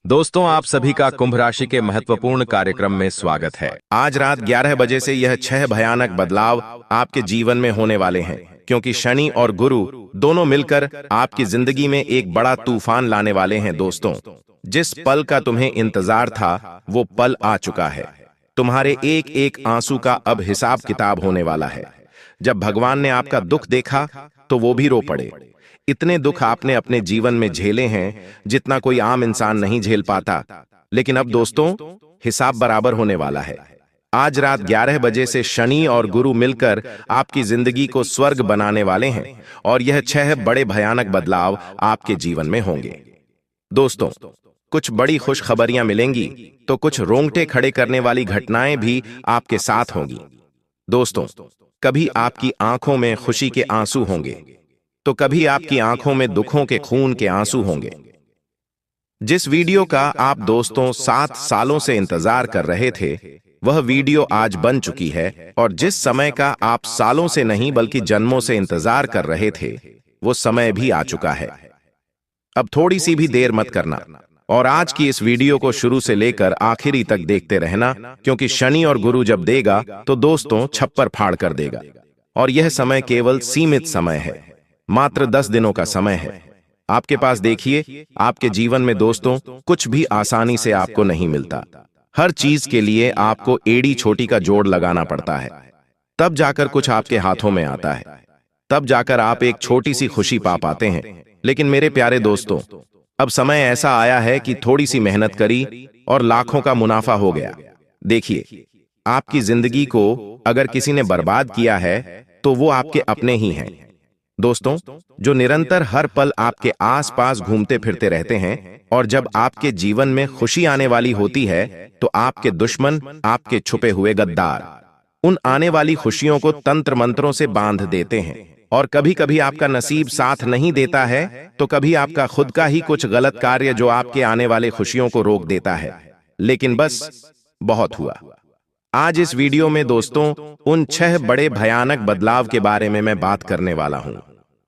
दोस्तों, आप सभी का कुंभ राशि के महत्वपूर्ण कार्यक्रम में स्वागत है। आज रात 11 बजे से यह 6 भयानक बदलाव आपके जीवन में होने वाले हैं, क्योंकि शनि और गुरु दोनों मिलकर आपकी जिंदगी में एक बड़ा तूफान लाने वाले हैं। दोस्तों, जिस पल का तुम्हें इंतजार था वो पल आ चुका है। तुम्हारे एक एक आंसू का अब हिसाब किताब होने वाला है। जब भगवान ने आपका दुख देखा तो वो भी रो पड़े। इतने दुख आपने अपने जीवन में झेले हैं जितना कोई आम इंसान नहीं झेल पाता। लेकिन अब दोस्तों, हिसाब बराबर होने वाला है। आज रात 11 बजे से शनि और गुरु मिलकर आपकी जिंदगी को स्वर्ग बनाने वाले हैं और यह 6 बड़े भयानक बदलाव आपके जीवन में होंगे। दोस्तों, कुछ बड़ी खुशखबरियां मिलेंगी तो कुछ रोंगटे खड़े करने वाली घटनाएं भी आपके साथ होंगी। दोस्तों, कभी आपकी आंखों में खुशी के आंसू होंगे तो कभी आपकी आंखों में दुखों के खून के आंसू होंगे। जिस वीडियो का आप दोस्तों 7 सालों से इंतजार कर रहे थे, वह वीडियो आज बन चुकी है। और जिस समय का आप सालों से नहीं बल्कि जन्मों से इंतजार कर रहे थे, वो समय भी आ चुका है। अब थोड़ी सी भी देर मत करना और आज की इस वीडियो को शुरू से लेकर आखिरी तक देखते रहना, क्योंकि शनि और गुरु जब देगा तो दोस्तों छप्पर फाड़ कर देगा। और यह समय केवल सीमित समय है, मात्र 10 दिनों का समय है आपके पास। देखिए, आपके जीवन में दोस्तों कुछ भी आसानी से आपको नहीं मिलता। हर चीज के लिए आपको एड़ी छोटी का जोड़ लगाना पड़ता है, तब जाकर कुछ आपके हाथों में आता है, तब जाकर आप एक छोटी सी खुशी पा पाते हैं। लेकिन मेरे प्यारे दोस्तों, अब समय ऐसा आया है कि थोड़ी सी मेहनत करी और लाखों का मुनाफा हो गया। देखिए, आपकी जिंदगी को अगर किसी ने बर्बाद किया है तो वो आपके अपने ही हैं। दोस्तों, जो निरंतर हर पल आपके आसपास घूमते फिरते रहते हैं, और जब आपके जीवन में खुशी आने वाली होती है तो आपके दुश्मन, आपके छुपे हुए गद्दार, उन आने वाली खुशियों को तंत्र मंत्रों से बांध देते हैं। और कभी कभी आपका नसीब साथ नहीं देता है तो कभी आपका खुद का ही कुछ गलत कार्य जो आपके आने वाले खुशियों को रोक देता है। लेकिन बस बहुत हुआ। आज इस वीडियो में दोस्तों उन 6 बड़े भयानक बदलाव के बारे में मैं बात करने वाला हूं।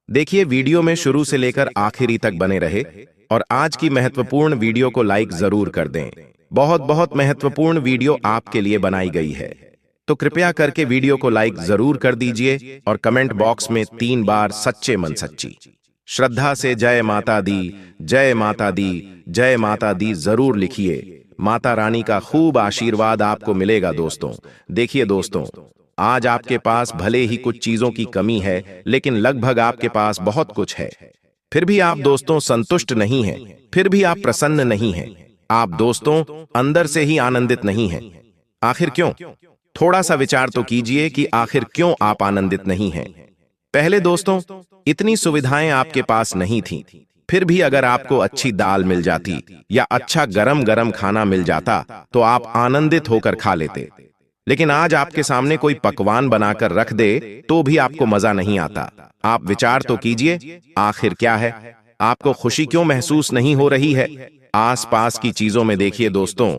देखिए, वीडियो में शुरू से लेकर आखिरी तक बने रहे और आज की महत्वपूर्ण वीडियो को लाइक जरूर कर दें। बहुत बहुत महत्वपूर्ण वीडियो आपके लिए बनाई गई है, तो कृपया करके वीडियो को लाइक जरूर कर दीजिए और कमेंट बॉक्स में 3 बार सच्चे मन सच्ची श्रद्धा से जय माता दी, जय माता दी, जय माता दी जरूर लिखिए। माता रानी का खूब आशीर्वाद आपको मिलेगा। दोस्तों देखिए दोस्तों, आज आपके पास भले ही कुछ चीजों की कमी है, लेकिन लगभग आपके पास बहुत कुछ है। फिर भी आप दोस्तों संतुष्ट नहीं हैं, फिर भी आप प्रसन्न नहीं हैं। आप दोस्तों अंदर से ही आनंदित नहीं हैं। आखिर क्यों? थोड़ा सा विचार तो कीजिए कि आखिर क्यों आप आनंदित नहीं हैं। पहले दोस्तों इतनी सुविधाएं आपके पास नहीं थी, फिर भी अगर आपको अच्छी दाल मिल जाती या अच्छा गरम गरम खाना मिल जाता तो आप आनंदित होकर खा लेते। लेकिन आज आपके सामने कोई पकवान बनाकर रख दे तो भी आपको मजा नहीं आता। आप विचार तो कीजिए, आखिर क्या है? आपको खुशी क्यों महसूस नहीं हो रही है? आसपास की चीजों में देखिए दोस्तों,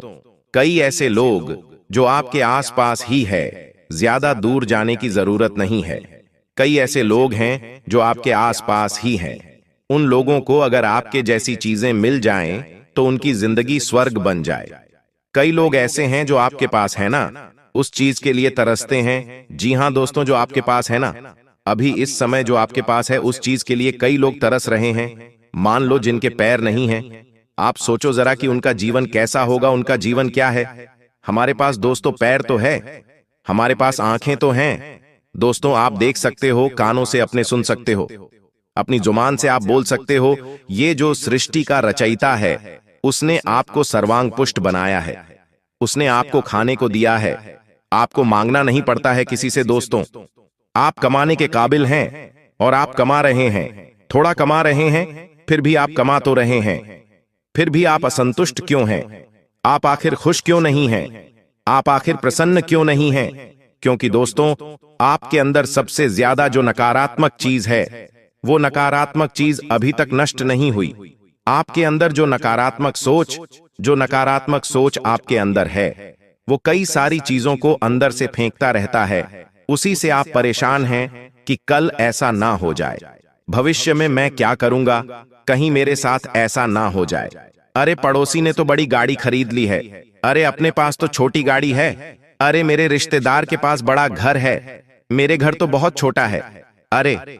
कई ऐसे लोग जो आपके आसपास ही है, ज्यादा दूर जाने की जरूरत नहीं है। कई ऐसे लोग हैं जो आपके आसपास ही हैं। उन लोगों को अगर आपके जैसी चीजें मिल जाएं तो उनकी जिंदगी स्वर्ग बन जाए। कई लोग ऐसे हैं जो आपके पास है ना, उस चीज के लिए तरसते हैं। जी हां दोस्तों, जो आपके पास है ना, अभी इस समय जो आपके पास है उस चीज के लिए कई लोग तरस रहे हैं। मान लो जिनके पैर नहीं हैं, आप सोचो जरा कि उनका जीवन कैसा होगा, उनका जीवन क्या है। हमारे पास दोस्तों पैर तो है, हमारे पास आंखें तो हैं दोस्तों, आप देख सकते हो, कानों से अपने सुन सकते हो, अपनी जुबान से आप बोल सकते हो। ये जो सृष्टि का रचयिता है, उसने आपको सर्वांग पुष्ट बनाया है, उसने आपको खाने को दिया है। आपको मांगना नहीं पड़ता है किसी से। दोस्तों आप कमाने के काबिल हैं और आप कमा रहे हैं, थोड़ा कमा रहे हैं, फिर भी आप कमा तो रहे हैं। फिर भी आप असंतुष्ट क्यों हैं? आप आखिर खुश क्यों नहीं हैं? आप आखिर प्रसन्न क्यों नहीं हैं? क्योंकि दोस्तों आपके अंदर सबसे ज्यादा जो नकारात्मक चीज है, वो नकारात्मक चीज अभी तक नष्ट नहीं हुई। आपके अंदर जो नकारात्मक सोच आपके अंदर है, वो कई सारी चीजों को अंदर से फेंकता रहता है। उसी से आप परेशान हैं कि कल ऐसा ना हो जाए, भविष्य में मैं क्या करूंगा, कहीं मेरे साथ ऐसा ना हो जाए। अरे पड़ोसी ने तो बड़ी गाड़ी खरीद ली है। अरे अपने पास तो छोटी गाड़ी है। अरे मेरे रिश्तेदार के पास बड़ा घर है, मेरे घर तो बहुत छोटा है। अरे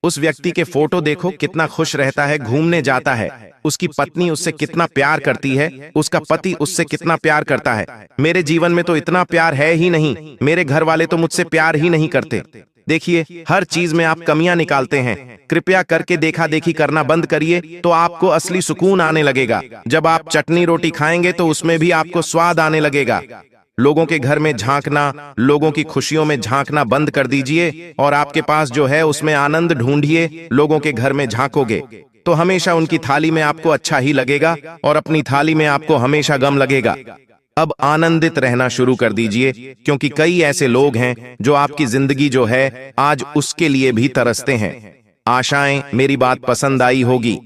उस व्यक्ति के फोटो देखो, कितना खुश रहता है, घूमने जाता है, उसकी पत्नी उससे कितना प्यार करती है, उसका पति उससे कितना प्यार करता है। मेरे जीवन में तो इतना प्यार है ही नहीं, मेरे घर वाले तो मुझसे प्यार ही नहीं करते। देखिए, हर चीज में आप कमियां निकालते हैं। कृपया करके देखा देखी करना बंद करिए, तो आपको असली सुकून आने लगेगा। जब आप चटनी रोटी खाएंगे तो उसमें भी आपको स्वाद आने लगेगा। लोगों के घर में झांकना, लोगों की खुशियों में झांकना बंद कर दीजिए और आपके पास जो है उसमें आनंद ढूंढिए। लोगों के घर में झांकोगे तो हमेशा उनकी थाली में आपको अच्छा ही लगेगा और अपनी थाली में आपको हमेशा गम लगेगा। अब आनंदित रहना शुरू कर दीजिए, क्योंकि कई ऐसे लोग हैं जो आपकी जिंदगी जो है आज उसके लिए भी तरसते हैं। आशाएं मेरी बात पसंद आई होगी।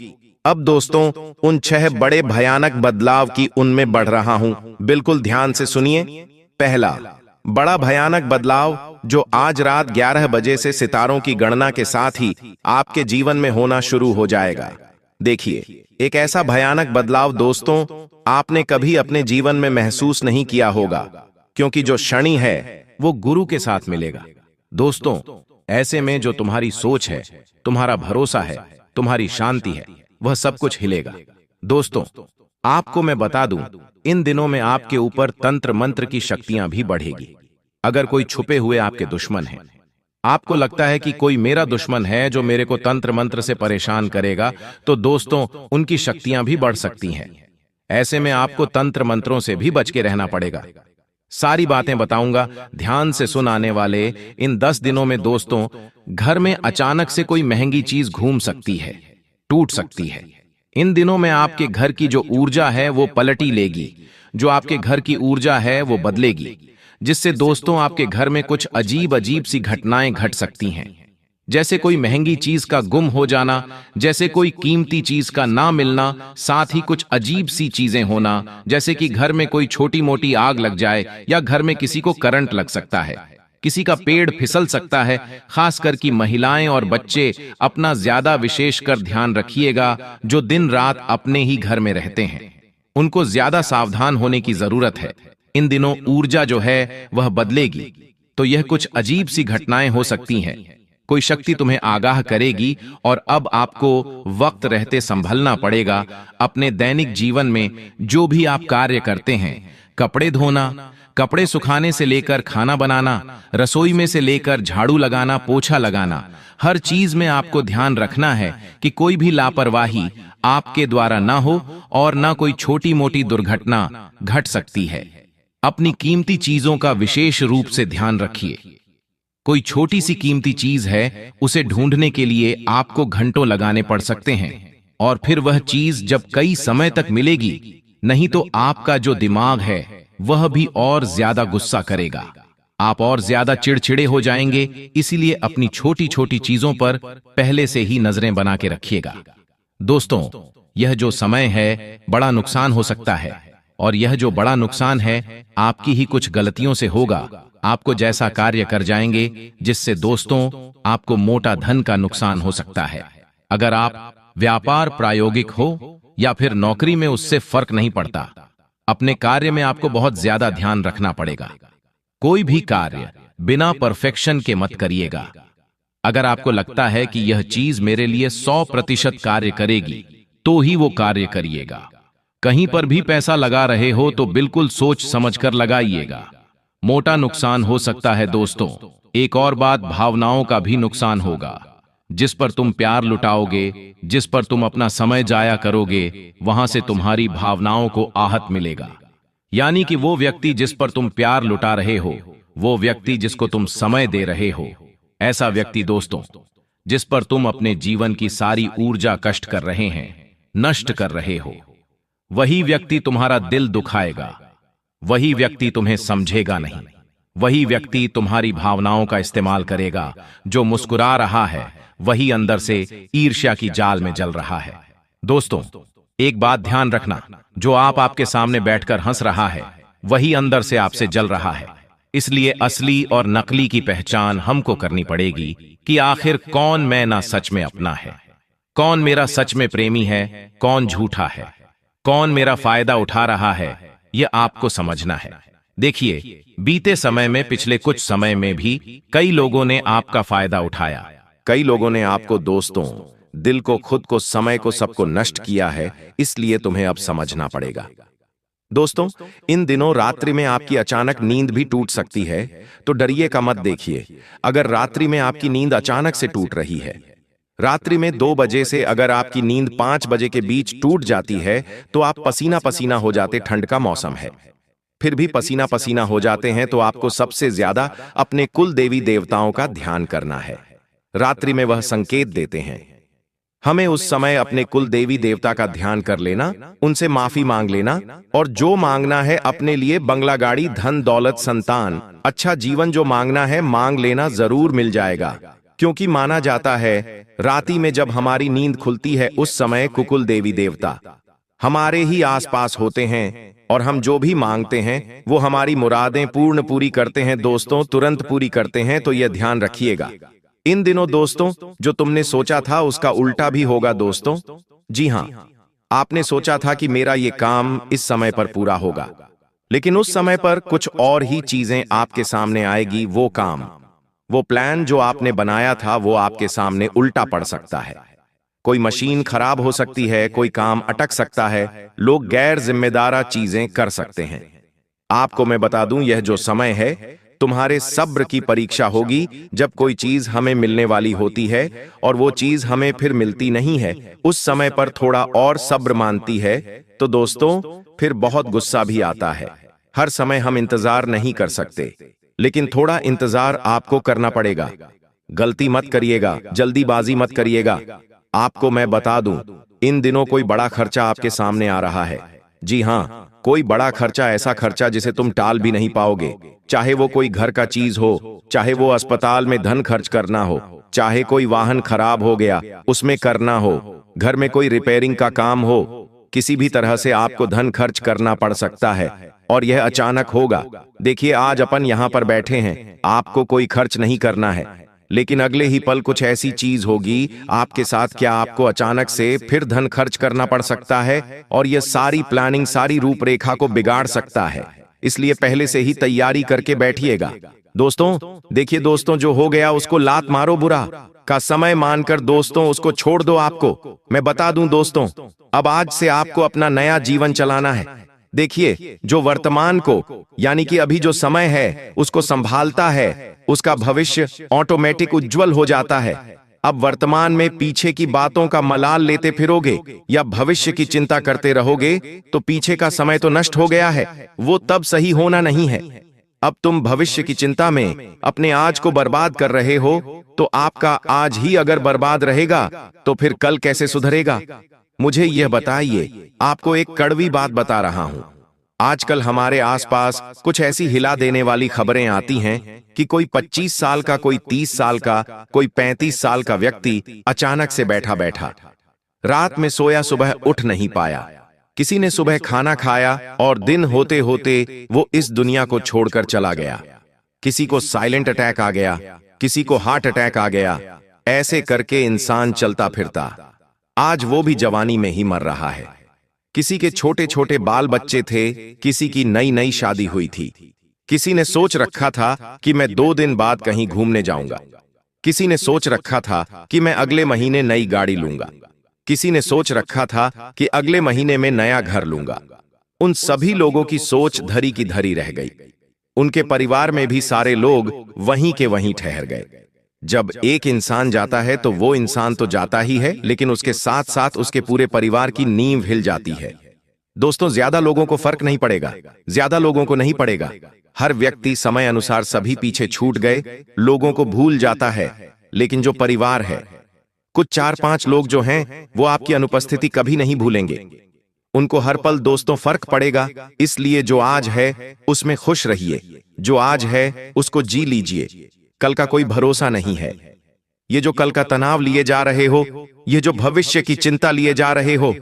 अब दोस्तों, उन 6 बड़े भयानक बदलाव की उनमें बढ़ रहा हूं, बिल्कुल ध्यान से सुनिए। पहला बड़ा भयानक बदलाव जो आज रात 11 बजे से सितारों की गणना के साथ ही आपके जीवन में होना शुरू हो जाएगा। देखिए, एक ऐसा भयानक बदलाव दोस्तों आपने कभी अपने जीवन में महसूस नहीं किया होगा, क्योंकि जो शनि है वो गुरु के साथ मिलेगा। दोस्तों, ऐसे में जो तुम्हारी सोच है, तुम्हारा भरोसा है, तुम्हारी शांति है, वह सब कुछ हिलेगा। दोस्तों, आपको मैं बता दूं, इन दिनों में आपके ऊपर तंत्र मंत्र की शक्तियां भी बढ़ेगी। अगर कोई छुपे हुए आपके दुश्मन हैं, आपको लगता है कि कोई मेरा दुश्मन है जो मेरे को तंत्र मंत्र से परेशान करेगा, तो दोस्तों उनकी शक्तियां भी बढ़ सकती हैं। ऐसे में आपको तंत्र मंत्रों से भी बच के रहना पड़ेगा। सारी बातें बताऊंगा, ध्यान से सुन आने वाले इन 10 दिनों में दोस्तों घर में अचानक से कोई महंगी चीज घूम सकती है, टूट सकती है। इन दिनों में आपके घर की जो ऊर्जा है वो पलटी लेगी, जो आपके घर की ऊर्जा है वो बदलेगी, जिससे दोस्तों आपके घर में कुछ अजीब अजीब सी घटनाएं घट सकती हैं। जैसे कोई महंगी चीज का गुम हो जाना, जैसे कोई कीमती चीज का ना मिलना, साथ ही कुछ अजीब सी चीजें होना, जैसे कि घर में कोई छोटी मोटी आग लग जाए या घर में किसी को करंट लग सकता है, किसी का पेड़ फिसल सकता है। खासकर की महिलाएं और बच्चे अपना ज्यादा विशेष कर ध्यान रखिएगा, जो दिन रात अपने ही घर में रहते हैं, उनको ज्यादा सावधान होने की जरूरत है। इन दिनों ऊर्जा जो है वह बदलेगी, तो यह कुछ अजीब सी घटनाएं हो सकती हैं। कोई शक्ति तुम्हें आगाह करेगी और अब आपको वक्त रहते संभलना पड़ेगा। अपने दैनिक जीवन में जो भी आप कार्य करते हैं, कपड़े धोना, कपड़े सुखाने से लेकर खाना बनाना, रसोई में से लेकर झाड़ू लगाना, पोछा लगाना, हर चीज में आपको ध्यान रखना है कि कोई भी लापरवाही आपके द्वारा ना हो और ना कोई छोटी मोटी दुर्घटना घट सकती है। अपनी कीमती चीजों का विशेष रूप से ध्यान रखिए। कोई छोटी सी कीमती चीज है, उसे ढूंढने के लिए आपको घंटों लगाने पड़ सकते हैं, और फिर वह चीज जब कई समय तक मिलेगी, नहीं तो आपका जो दिमाग है वह भी और ज्यादा गुस्सा करेगा, आप और ज्यादा चिड़चिड़े हो जाएंगे। इसीलिए अपनी छोटी छोटी चीजों पर पहले से ही नजरें बना के रखिएगा। दोस्तों, यह जो समय है बड़ा नुकसान हो सकता है, और यह जो बड़ा नुकसान है आपकी ही कुछ गलतियों से होगा। आपको जैसा कार्य कर जाएंगे जिससे दोस्तों आपको मोटा धन का नुकसान हो सकता है। अगर आप व्यापार प्रायोगिक हो या फिर नौकरी में, उससे फर्क नहीं पड़ता। अपने कार्य में आपको बहुत ज्यादा ध्यान रखना पड़ेगा। कोई भी कार्य बिना परफेक्शन के मत करिएगा। अगर आपको लगता है कि यह चीज मेरे लिए 100% कार्य करेगी, तो ही वो कार्य करिएगा। कहीं पर भी पैसा लगा रहे हो तो बिल्कुल सोच समझकर लगाइएगा, मोटा नुकसान हो सकता है। दोस्तों, एक और बात, भावनाओं का भी नुकसान होगा। जिस पर तुम प्यार लुटाओगे, जिस पर तुम अपना समय जाया करोगे, वहां से तुम्हारी भावनाओं को आहत मिलेगा। यानी कि वो व्यक्ति जिस पर तुम प्यार लुटा रहे हो, वो व्यक्ति जिसको तुम समय दे रहे हो, ऐसा व्यक्ति दोस्तों जिस पर तुम अपने जीवन की सारी ऊर्जा कष्ट कर रहे हैं, नष्ट कर रहे हो, वही व्यक्ति तुम्हारा दिल दुखाएगा। वही व्यक्ति तुम्हें समझेगा नहीं। वही व्यक्ति तुम्हारी भावनाओं का इस्तेमाल करेगा। जो मुस्कुरा रहा है वही अंदर से ईर्ष्या की जाल में जल रहा है। दोस्तों, एक बात ध्यान रखना, जो आपके सामने बैठकर हंस रहा है वही अंदर से आपसे जल रहा है। इसलिए असली और नकली की पहचान हमको करनी पड़ेगी कि आखिर कौन मैं ना सच में अपना है, कौन मेरा सच में प्रेमी है, कौन झूठा है। कौन मेरा फायदा उठा रहा है, यह आपको समझना है। देखिए, बीते समय में, पिछले कुछ समय में भी कई लोगों ने आपका फायदा उठाया। कई लोगों ने आपको, दोस्तों, दिल को, खुद को, समय को, सबको नष्ट किया है। इसलिए तुम्हें अब समझना पड़ेगा। दोस्तों, इन दिनों रात्रि में आपकी अचानक नींद भी टूट सकती है, तो डरिए का मत देखिए। अगर रात्रि में आपकी नींद अचानक से टूट रही है, रात्रि में 2 बजे से अगर आपकी नींद 5 बजे के बीच टूट जाती है, तो आप पसीना पसीना हो जाते, ठंड का मौसम है, फिर भी पसीना पसीना हो जाते हैं, तो आपको सबसे ज्यादा अपने कुल देवी देवताओं का ध्यान करना है। रात्रि में वह संकेत देते हैं। हमें उस समय अपने कुल देवी देवता का ध्यान कर लेना, उनसे माफी मांग लेना, और जो मांगना है अपने लिए, बंगला, गाड़ी, धन दौलत, संतान, अच्छा जीवन, जो मांगना है मांग लेना, जरूर मिल जाएगा। क्योंकि माना जाता है राति में जब हमारी नींद खुलती है, उस समय कुकुल देवी देवता हमारे ही आसपास होते हैं, और हम जो भी मांगते हैं वो हमारी मुरादें पूरी करते हैं। दोस्तों, तुरंत पूरी करते हैं, तो यह ध्यान रखिएगा। इन दिनों दोस्तों, जो तुमने सोचा था उसका उल्टा भी होगा दोस्तों। जी हां, आपने सोचा था कि मेरा ये काम इस समय पर पूरा होगा, लेकिन उस समय पर कुछ और ही चीजें आपके सामने आएगी। वो काम, वो प्लान जो आपने बनाया था, वो आपके सामने उल्टा पड़ सकता है। कोई मशीन खराब हो सकती है, कोई काम अटक सकता है, लोग गैर जिम्मेदारा चीजें कर सकते हैं। आपको मैं बता दूं, यह जो समय है तुम्हारे सब्र की परीक्षा होगी। जब कोई चीज हमें मिलने वाली होती है और वो चीज हमें फिर मिलती नहीं है, उस समय पर थोड़ा और सब्र मानती है, तो दोस्तों फिर बहुत गुस्सा भी आता है। हर समय हम इंतजार नहीं कर सकते, लेकिन थोड़ा इंतजार आपको करना पड़ेगा। गलती मत करिएगा, जल्दीबाजी मत करिएगा। आपको मैं बता दूं, इन दिनों कोई बड़ा खर्चा आपके सामने आ रहा है। जी हां, कोई बड़ा खर्चा, ऐसा खर्चा जिसे तुम टाल भी नहीं पाओगे। चाहे वो कोई घर का चीज हो, चाहे वो अस्पताल में धन खर्च करना हो, चाहे कोई वाहन खराब हो गया उसमें करना हो, घर में कोई रिपेयरिंग का काम हो, किसी भी तरह से आपको धन खर्च करना पड़ सकता है, और यह अचानक होगा। देखिए, आज अपन यहाँ पर बैठे हैं, आपको कोई खर्च नहीं करना है, लेकिन अगले ही पल कुछ ऐसी चीज होगी आपके साथ, क्या आपको अचानक से फिर धन खर्च करना पड़ सकता है, और यह सारी प्लानिंग, सारी रूपरेखा को बिगाड़ सकता है। इसलिए पहले से ही तैयारी करके बैठिएगा। दोस्तों देखिए, दोस्तों जो हो गया उसको लात मारो, बुरा का समय मानकर दोस्तों उसको छोड़ दो। आपको मैं बता दूं दोस्तों, अब आज से आपको अपना नया जीवन चलाना है। देखिए, जो वर्तमान को, यानी कि अभी जो समय है, उसको संभालता है, उसका भविष्य ऑटोमेटिक उज्जवल हो जाता है। अब वर्तमान में पीछे की बातों का मलाल लेते फिरोगे या भविष्य की चिंता करते रहोगे, तो पीछे का समय तो नष्ट हो गया है, वो तब सही होना नहीं है। अब तुम भविष्य की चिंता में अपने आज को बर्बाद कर रहे हो, तो आपका आज ही अगर बर्बाद रहेगा, तो फिर कल कैसे सुधरेगा? मुझे यह बताइए। आपको एक कड़वी बात बता रहा हूं। आजकल हमारे आसपास कुछ ऐसी हिला देने वाली खबरें आती हैं कि कोई 25 साल का, कोई 30 साल का, कोई 35 साल का व्यक्ति अचानक से बैठा बैठा रात में सोया, सुबह उठ नहीं पाया। किसी ने सुबह खाना खाया और दिन होते होते वो इस दुनिया को छोड़कर चला गया। किसी को साइलेंट अटैक आ गया, किसी को हार्ट अटैक आ गया। ऐसे करके इंसान चलता फिरता आज वो भी जवानी में ही मर रहा है। किसी के छोटे छोटे बाल बच्चे थे, किसी की नई नई शादी हुई थी। किसी ने सोच रखा था कि मैं 2 दिन बाद कहीं घूमने जाऊंगा। किसी ने सोच रखा था कि मैं अगले महीने नई गाड़ी लूंगा। किसी ने सोच रखा था कि अगले महीने में नया घर लूंगा। उन सभी लोगों की सोच धरी की धरी रह गई। उनके परिवार में भी सारे लोग वहीं के वहीं ठहर गए। जब एक इंसान जाता है तो वो इंसान तो जाता ही है, लेकिन उसके साथ साथ उसके पूरे परिवार की नींव हिल जाती है। दोस्तों, ज्यादा लोगों को फर्क नहीं पड़ेगा, ज्यादा लोगों को नहीं पड़ेगा। हर व्यक्ति समय अनुसार सभी पीछे छूट गए, लोगों को भूल जाता है, लेकिन जो परिवार है, कुछ 4-5 लोग जो हैं, वो आपकी अनुपस्थिति कभी नहीं भूलेंगे। उनको हर पल दोस्तों फर्क पड़ेगा। इसलिए जो आज है उसमें खुश रहिए, जो आज है उसको जी लीजिए। कल का कोई भरोसा नहीं है। ये जो कल का तनाव लिए जा रहे हो, ये जो भविष्य की चिंता लिए जा रहे हो,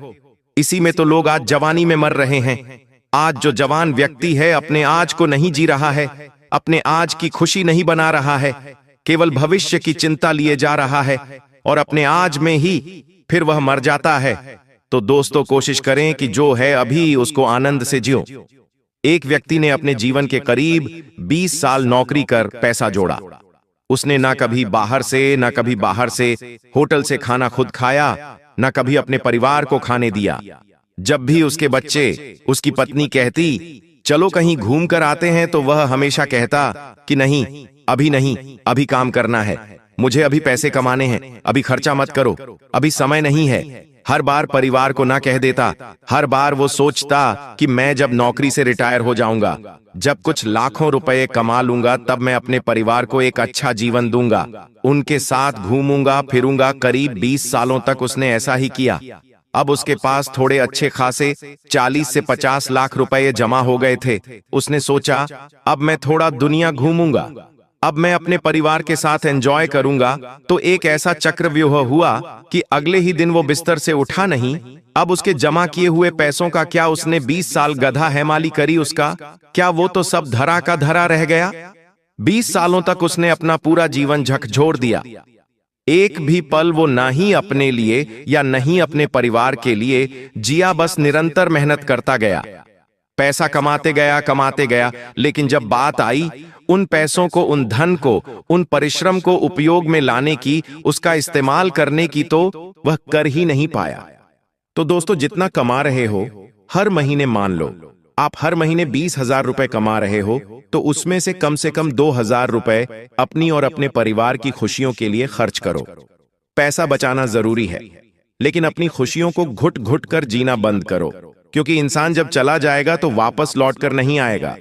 इसी में तो लोग आज जवानी में मर रहे हैं। आज जो जवान व्यक्ति है अपने आज को नहीं जी रहा है, अपने आज की खुशी नहीं बना रहा है, केवल भविष्य की चिंता लिए जा रहा है और अपने आज में ही फिर वह मर जाता है। तो दोस्तों कोशिश करें कि जो है अभी उसको आनंद से जियो। एक व्यक्ति ने अपने जीवन के करीब 20 साल नौकरी कर पैसा जोड़ा। उसने ना कभी बाहर से होटल से खाना खुद खाया, ना कभी अपने परिवार को खाने दिया। जब भी उसके बच्चे, उसकी पत्नी कहती चलो कहीं घूम कर आते हैं, तो वह हमेशा कहता कि नहीं, अभी काम करना है, मुझे अभी पैसे कमाने हैं, अभी खर्चा मत करो, अभी समय नहीं है। हर बार परिवार को ना कह देता। हर बार वो सोचता कि मैं जब नौकरी से रिटायर हो जाऊंगा, जब कुछ लाखों रुपए कमा लूंगा, तब मैं अपने परिवार को एक अच्छा जीवन दूंगा, उनके साथ घूमूंगा फिरूंगा। करीब 20 सालों तक उसने ऐसा ही किया। अब उसके पास थोड़े अच्छे खासे 40 से 50 लाख रुपए जमा हो गए थे। उसने सोचा अब मैं थोड़ा दुनिया घूमूंगा, अब मैं अपने परिवार के साथ एंजॉय करूंगा। तो एक ऐसा चक्रव्यूह हुआ कि अगले ही दिन वो बिस्तर से उठा नहीं। अब उसके जमा किए हुए पैसों का क्या, उसने 20 साल गधा हैमाली करी उसका, क्या वो तो सब धरा का धरा रह गया। 20 सालों तक उसने अपना पूरा जीवन झकझोर दिया। एक भी पल वो ना ही अपने लिए या नहीं अपने परिवार के लिए जिया, बस निरंतर मेहनत करता गया, पैसा कमाते गया। लेकिन जब बात आई उन पैसों को, उन धन को, उन परिश्रम को उपयोग में लाने की, उसका इस्तेमाल करने की, तो वह कर ही नहीं पाया। तो दोस्तों जितना कमा रहे हो, हर महीने मान लो आप हर महीने 20,000 रुपए कमा रहे हो, तो उसमें से कम 2,000 रुपए अपनी और अपने परिवार की खुशियों के लिए खर्च करो। पैसा बचाना जरूरी है, लेकिन अपनी खुशियों को घुट घुट कर जीना बंद करो, क्योंकि इंसान जब चला जाएगा तो वापस लौट कर नहीं आएगा।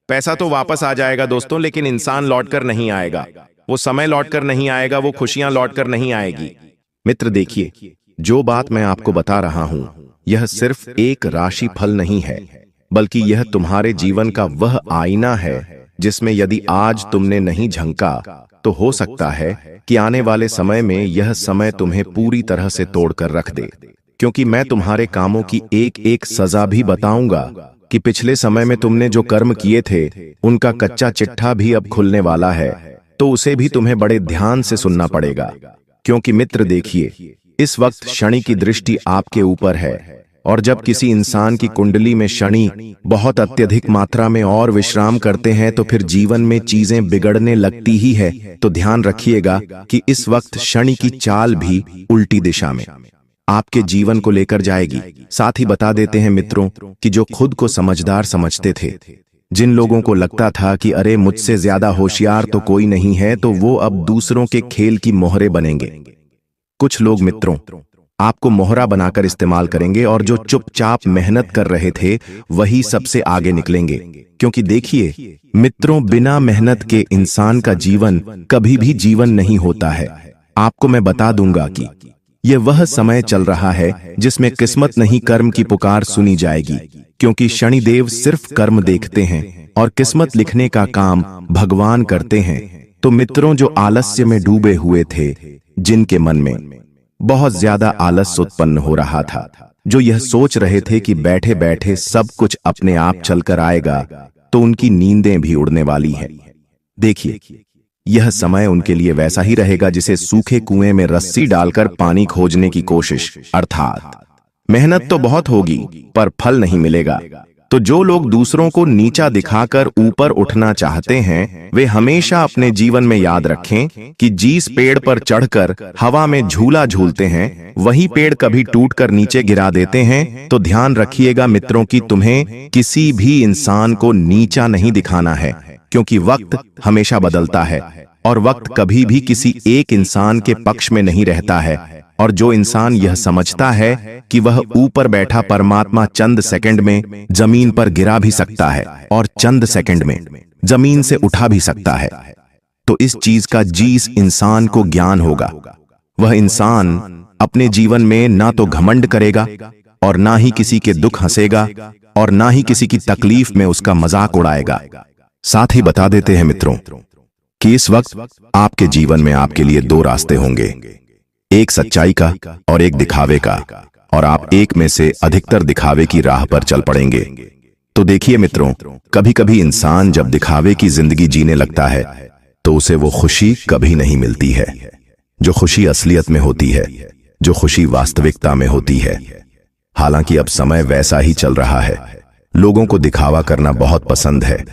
पैसा तो वापस आ जाएगा दोस्तों, लेकिन इंसान लौट कर नहीं आएगा, वो समय लौट कर नहीं आएगा, वो खुशियां लौट कर नहीं आएगी। मित्र देखिए, जो बात मैं आपको बता रहा हूं, यह सिर्फ एक राशि फल नहीं है, बल्कि यह तुम्हारे जीवन का वह आईना है जिसमें यदि आज तुमने नहीं झंका, तो हो सकता है कि आने वाले समय में यह समय तुम्हें पूरी तरह से तोड़कर रख दे। क्योंकि मैं तुम्हारे कामों की एक एक सजा भी बताऊंगा कि पिछले समय में तुमने जो कर्म किए थे, उनका कच्चा चिट्ठा भी अब खुलने वाला है, तो उसे भी तुम्हें बड़े ध्यान से सुनना पड़ेगा। क्योंकि मित्र देखिए, इस वक्त शनि की दृष्टि आपके ऊपर है, और जब किसी इंसान की कुंडली में शनि बहुत अत्यधिक मात्रा में और विश्राम करते हैं, तो फिर जीवन में चीजें बिगड़ने लगती ही है। तो ध्यान रखिएगा कि इस वक्त शनि की चाल भी उल्टी दिशा में आपके जीवन को लेकर जाएगी। साथ ही बता देते हैं मित्रों कि जो खुद को समझदार समझते थे, जिन लोगों को लगता था कि अरे मुझसे ज्यादा होशियार तो कोई नहीं है, तो वो अब दूसरों के खेल की मोहरे बनेंगे। कुछ लोग मित्रों आपको मोहरा बनाकर इस्तेमाल करेंगे, और जो चुपचाप मेहनत कर रहे थे वही सबसे आगे निकलेंगे। क्योंकि देखिए मित्रों, बिना मेहनत के इंसान का जीवन कभी भी जीवन नहीं होता है। आपको मैं बता दूंगा कि यह वह समय चल रहा है जिसमें किस्मत नहीं कर्म की पुकार सुनी जाएगी। क्योंकि शनिदेव सिर्फ कर्म देखते हैं और किस्मत लिखने का काम भगवान करते हैं। तो मित्रों, जो आलस्य में डूबे हुए थे, जिनके मन में बहुत ज्यादा आलस्य उत्पन्न हो रहा था, जो यह सोच रहे थे कि बैठे बैठे सब कुछ अपने आप चलकर आएगा, तो उनकी नींदें भी उड़ने वाली हैं। देखिए, यह समय उनके लिए वैसा ही रहेगा जिसे सूखे कुएं में रस्सी डालकर पानी खोजने की कोशिश, अर्थात मेहनत तो बहुत होगी पर फल नहीं मिलेगा। तो जो लोग दूसरों को नीचा दिखाकर ऊपर उठना चाहते हैं, वे हमेशा अपने जीवन में याद रखें कि जिस पेड़ पर चढ़कर हवा में झूला झूलते हैं, वही पेड़ कभी टूटकर नीचे गिरा देते हैं। तो ध्यान रखिएगा मित्रों कि तुम्हें किसी भी इंसान को नीचा नहीं दिखाना है, क्योंकि वक्त हमेशा बदलता है और वक्त कभी भी किसी एक इंसान के पक्ष में नहीं रहता है। और जो इंसान यह समझता है कि वह ऊपर बैठा परमात्मा चंद सेकंड में जमीन पर गिरा भी सकता है और चंद सेकंड में जमीन से उठा भी सकता है, तो इस चीज का जिस इंसान को ज्ञान होगा, वह इंसान अपने जीवन में ना तो घमंड करेगा और ना ही किसी के दुख हंसेगा और ना ही किसी की तकलीफ में उसका मजाक उड़ाएगा। साथ ही बता देते हैं मित्रों कि इस वक्त आपके जीवन में आपके लिए दो रास्ते होंगे, एक सच्चाई का और एक दिखावे का, और आप एक में से अधिकतर दिखावे की राह पर चल पड़ेंगे। तो देखिए मित्रों, कभी कभी इंसान जब दिखावे की जिंदगी जीने लगता है, तो उसे वो खुशी कभी नहीं मिलती है जो खुशी असलियत में होती है, जो खुशी वास्तविकता में होती है। हालांकि अब समय वैसा ही चल रहा है। लोगों को दिखावा करना बहुत पसंद है।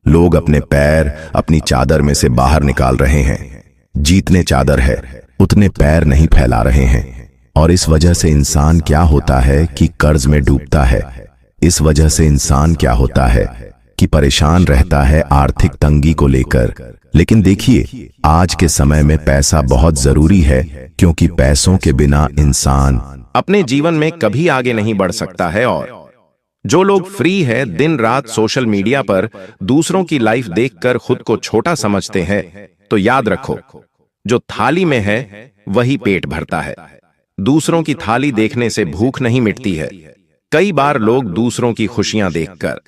लोग अपने पैर अपनी चादर में से बाहर निकाल रहे हैं। जितने चादर है उतने पैर नहीं फैला रहे हैं। और इस वजह से इंसान क्या होता है कि कर्ज में डूबता है। इस वजह से इंसान क्या होता है कि परेशान रहता है आर्थिक तंगी को लेकर। लेकिन देखिए, आज के समय में पैसा बहुत जरूरी है, क्योंकि पैसों के बिना इंसान अपने जीवन में कभी आगे नहीं बढ़ सकता है। और जो लोग फ्री है, दिन रात सोशल मीडिया पर दूसरों की लाइफ देखकर खुद को छोटा समझते हैं, तो याद रखो, जो थाली में है वही पेट भरता है। दूसरों की थाली देखने से भूख नहीं मिटती है। कई बार लोग दूसरों की खुशियां देखकर,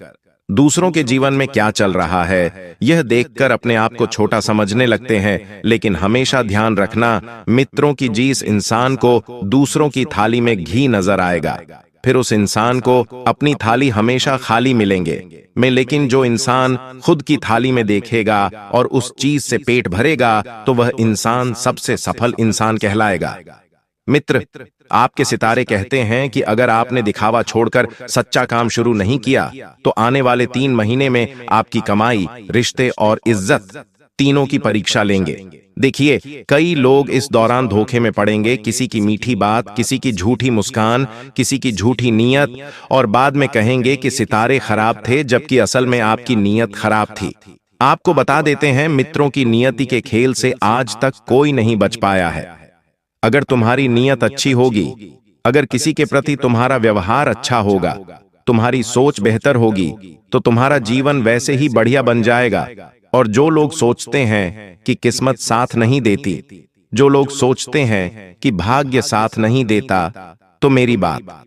दूसरों के जीवन में क्या चल रहा है यह देखकर अपने आप को छोटा समझने लगते हैं। लेकिन हमेशा ध्यान रखना, मित्रों की जिस इंसान को दूसरों की थाली में घी नजर आएगा, फिर उस इंसान को अपनी थाली हमेशा खाली मिलेंगे। लेकिन जो इंसान खुद की थाली में देखेगा और उस चीज से पेट भरेगा, तो वह इंसान सबसे सफल इंसान कहलाएगा। मित्र, आपके सितारे कहते हैं कि अगर आपने दिखावा छोड़कर सच्चा काम शुरू नहीं किया, तो आने वाले 3 महीने में आपकी कमाई, रिश्ते और इज्जत तीनों की परीक्षा लेंगे। देखिए, कई लोग इस दौरान धोखे में पड़ेंगे। किसी की मीठी बात, किसी की झूठी मुस्कान, किसी की झूठी नीयत, और बाद में कहेंगे कि सितारे खराब थे, जबकि असल में आपकी नीयत खराब थी। आपको बता देते हैं, मित्रों की नियति के खेल से आज तक कोई नहीं बच पाया है। अगर तुम्हारी नीयत अच्छी होगी, अगर किसी के प्रति तुम्हारा व्यवहार अच्छा होगा, तुम्हारी सोच बेहतर होगी, तो तुम्हारा जीवन वैसे ही बढ़िया बन जाएगा। और जो लोग सोचते हैं कि किस्मत साथ नहीं देती, जो लोग सोचते हैं कि भाग्य साथ नहीं देता, तो मेरी बात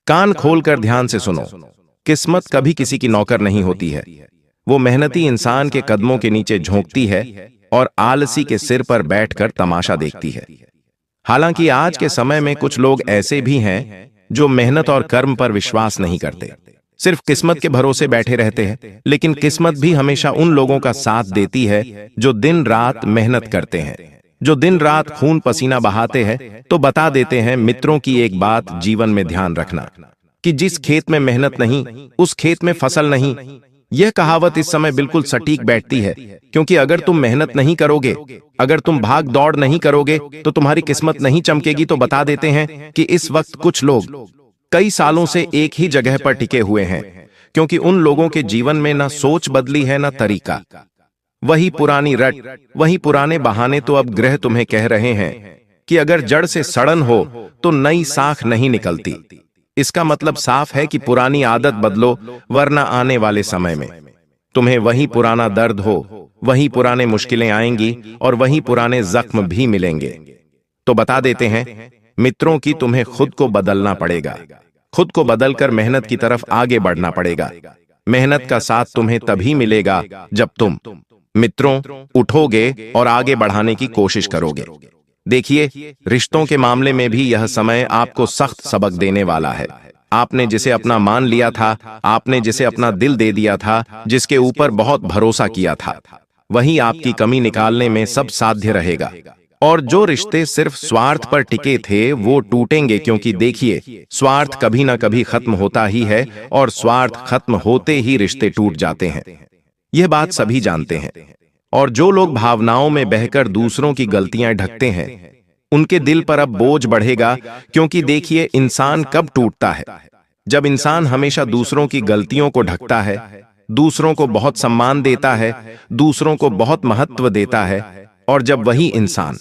कान खोलकर ध्यान से सुनो। किस्मत कभी किसी की नौकर नहीं होती है। वो मेहनती इंसान के कदमों के नीचे झोंकती है और आलसी के सिर पर बैठकर तमाशा देखती है। हालांकि आज के समय में कुछ लोग ऐसे भी हैं जो मेहनत और कर्म पर विश्वास नहीं करते, सिर्फ किस्मत के भरोसे बैठे रहते हैं। लेकिन किस्मत भी हमेशा उन लोगों का साथ देती है जो दिन रात मेहनत करते हैं, जो दिन रात खून पसीना बहाते हैं। तो बता देते हैं, मित्रों की एक बात जीवन में ध्यान रखना कि जिस खेत में मेहनत नहीं, उस खेत में फसल नहीं। यह कहावत इस समय बिल्कुल सटीक बैठती है, क्योंकि अगर तुम मेहनत नहीं करोगे, अगर तुम भाग दौड़ नहीं करोगे, तो तुम्हारी किस्मत नहीं चमकेगी। तो बता देते हैं कि इस वक्त कुछ लोग कई सालों से एक ही जगह पर टिके हुए हैं, क्योंकि उन लोगों के जीवन में ना सोच बदली है, ना तरीका। वही पुरानी रट, वही पुराने बहाने। तो अब ग्रह तुम्हें कह रहे हैं कि अगर जड़ से सड़न हो तो नई शाख नहीं निकलती। इसका मतलब साफ है कि पुरानी आदत बदलो, वरना आने वाले समय में तुम्हें वही पुराना दर्द हो, वही पुराने मुश्किलें आएंगी और वही पुराने जख्म भी मिलेंगे। तो बता देते हैं, मित्रों की तुम्हें खुद को बदलना पड़ेगा। खुद को बदलकर मेहनत की तरफ आगे बढ़ना पड़ेगा। मेहनत का साथ तुम्हें तभी मिलेगा जब तुम, मित्रों, उठोगे और आगे बढ़ाने की कोशिश करोगे। देखिए, रिश्तों के मामले में भी यह समय आपको सख्त सबक देने वाला है। आपने जिसे अपना मान लिया था, आपने जिसे अपना दिल दे दिया था, जिसके ऊपर बहुत भरोसा किया था, वही आपकी कमी निकालने में सब साध्य रहेगा। और जो रिश्ते सिर्फ स्वार्थ पर टिके थे, वो टूटेंगे। क्योंकि देखिए, स्वार्थ कभी ना कभी खत्म होता ही है, और स्वार्थ खत्म होते ही रिश्ते टूट जाते हैं। यह बात सभी जानते हैं। और जो लोग भावनाओं में बहकर दूसरों की गलतियां ढकते हैं, उनके दिल पर अब बोझ बढ़ेगा। क्योंकि देखिए, इंसान कब टूटता है? जब इंसान हमेशा दूसरों की गलतियों को ढकता है, दूसरों को बहुत सम्मान देता है, दूसरों को बहुत महत्व देता है, और जब वही इंसान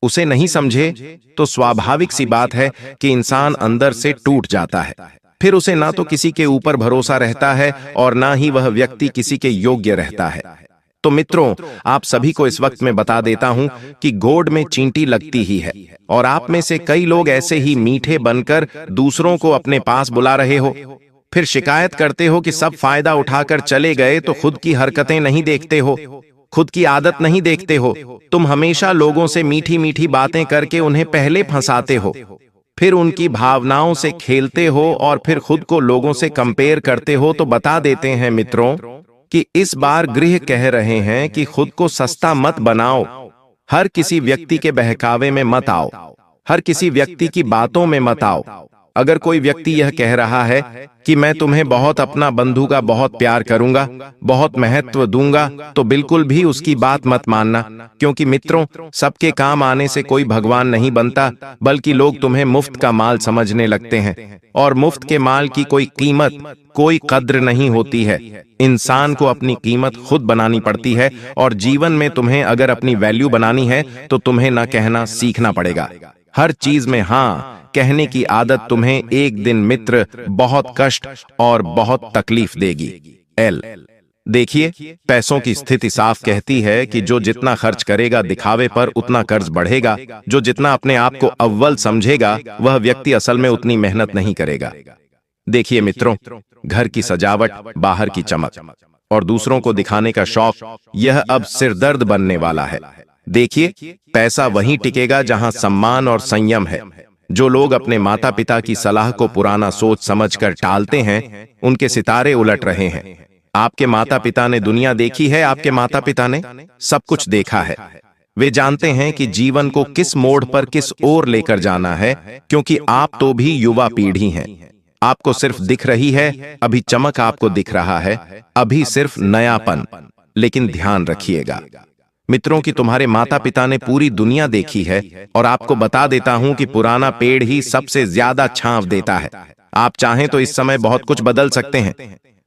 उसे नहीं समझे, तो स्वाभाविक सी बात है कि इंसान अंदर से टूट जाता है। फिर उसे ना तो किसी के ऊपर भरोसा रहता है और ना ही वह व्यक्ति किसी के योग्य रहता है। तो मित्रों, आप सभी को इस वक्त में बता देता हूं कि गोड़ में चींटी लगती ही है, और आप में से कई लोग ऐसे ही मीठे बनकर दूसरों को अपने पास बुला रहे हो, फिर शिकायत करते हो कि सब फायदा उठाकर चले गए, तो खुद की हरकतें नहीं देखते हो, खुद की आदत नहीं देखते हो। तुम हमेशा लोगों से मीठी मीठी बातें करके उन्हें पहले फंसाते हो, फिर उनकी भावनाओं से खेलते हो, और फिर खुद को लोगों से कंपेयर करते हो। तो बता देते हैं मित्रों कि इस बार गृह कह रहे हैं कि खुद को सस्ता मत बनाओ, हर किसी व्यक्ति के बहकावे में मत आओ, हर किसी व्यक्ति की बातों में मत आओ। अगर कोई व्यक्ति यह कह रहा है कि मैं तुम्हें बहुत अपना बंधु का बहुत प्यार करूंगा, बहुत महत्व दूंगा, तो बिल्कुल भी उसकी बात मत मानना, क्योंकि मित्रों, सबके काम आने से कोई भगवान नहीं बनता, बल्कि लोग तुम्हें मुफ्त का माल समझने लगते हैं। और मुफ्त के माल की कोई कीमत, कोई कद्र नहीं होती है। इंसान को अपनी कीमत खुद बनानी पड़ती है, और जीवन में तुम्हें अगर अपनी वैल्यू बनानी है तो तुम्हें न कहना सीखना पड़ेगा। हर चीज में हाँ कहने की आदत तुम्हें एक दिन मित्र बहुत कष्ट और बहुत तकलीफ देगी। देखिए, पैसों की स्थिति साफ कहती है कि जो जितना खर्च करेगा दिखावे पर, उतना कर्ज बढ़ेगा। जो जितना अपने आप को अव्वल समझेगा, वह व्यक्ति असल में उतनी मेहनत नहीं करेगा। देखिए मित्रों, घर की सजावट, बाहर की चमक और दूसरों को दिखाने का शौक, यह अब सिरदर्द बनने वाला है। देखिए, पैसा वहीं टिकेगा जहां सम्मान और संयम है। जो लोग अपने माता पिता की सलाह को पुराना सोच समझकर टालते हैं, उनके सितारे उलट रहे हैं। आपके माता पिता ने दुनिया देखी है, आपके माता पिता ने सब कुछ देखा है। वे जानते हैं कि जीवन को किस मोड़ पर किस ओर लेकर जाना है, क्योंकि आप तो भी युवा पीढ़ी हैं। आपको सिर्फ दिख रही है, अभी चमक आपको दिख रहा है, अभी सिर्फ नयापन। लेकिन ध्यान रखिएगा मित्रों कि तुम्हारे माता पिता ने पूरी दुनिया देखी है, और आपको बता देता हूं कि पुराना पेड़ ही सबसे ज्यादा छांव देता है। आप चाहें तो इस समय बहुत कुछ बदल सकते हैं।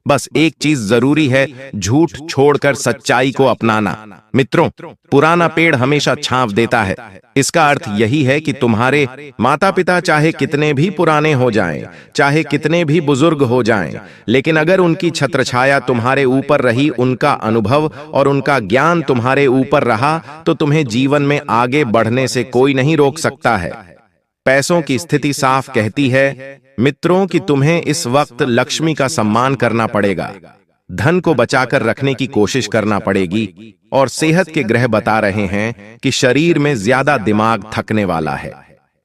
बस एक चीज जरूरी है, झूठ छोड़कर सच्चाई को अपनाना। मित्रों, पुराना पेड़ हमेशा छांव देता है। इसका अर्थ यही है कि तुम्हारे माता पिता चाहे कितने भी पुराने हो जाएं, चाहे कितने भी बुजुर्ग हो जाएं, लेकिन अगर उनकी छत्रछाया तुम्हारे ऊपर रही, उनका अनुभव और उनका ज्ञान तुम्हारे ऊपर रहा, तो तुम्हें जीवन में आगे बढ़ने से कोई नहीं रोक सकता है। पैसों की स्थिति साफ कहती है मित्रों कि तुम्हें इस वक्त लक्ष्मी का सम्मान करना पड़ेगा, धन को बचाकर रखने की कोशिश करना पड़ेगी, और सेहत के ग्रह बता रहे हैं कि शरीर में ज्यादा दिमाग थकने वाला है,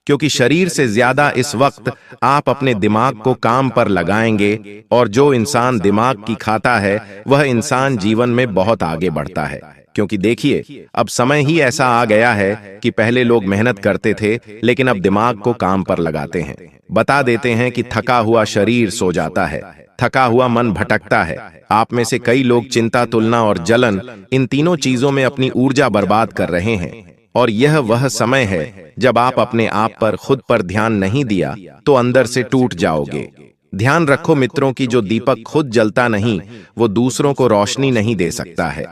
क्योंकि शरीर से ज्यादा इस वक्त आप अपने दिमाग को काम पर लगाएंगे, और जो इंसान दिमाग की खाता है वह इंसान जीवन में बहुत आगे बढ़ता है। क्योंकि देखिए, अब समय ही ऐसा आ गया है कि पहले लोग मेहनत करते थे, लेकिन अब दिमाग को काम पर लगाते हैं। बता देते हैं कि थका हुआ शरीर सो जाता है, थका हुआ मन भटकता है। आप में से कई लोग चिंता, तुलना और जलन, इन तीनों चीजों में अपनी ऊर्जा बर्बाद कर रहे हैं, और यह वह समय है जब आप अपने आप पर, खुद पर ध्यान नहीं दिया तो अंदर से टूट जाओगे। ध्यान रखो मित्रों कि जो दीपक खुद जलता नहीं, वो दूसरों को रोशनी नहीं दे सकता है।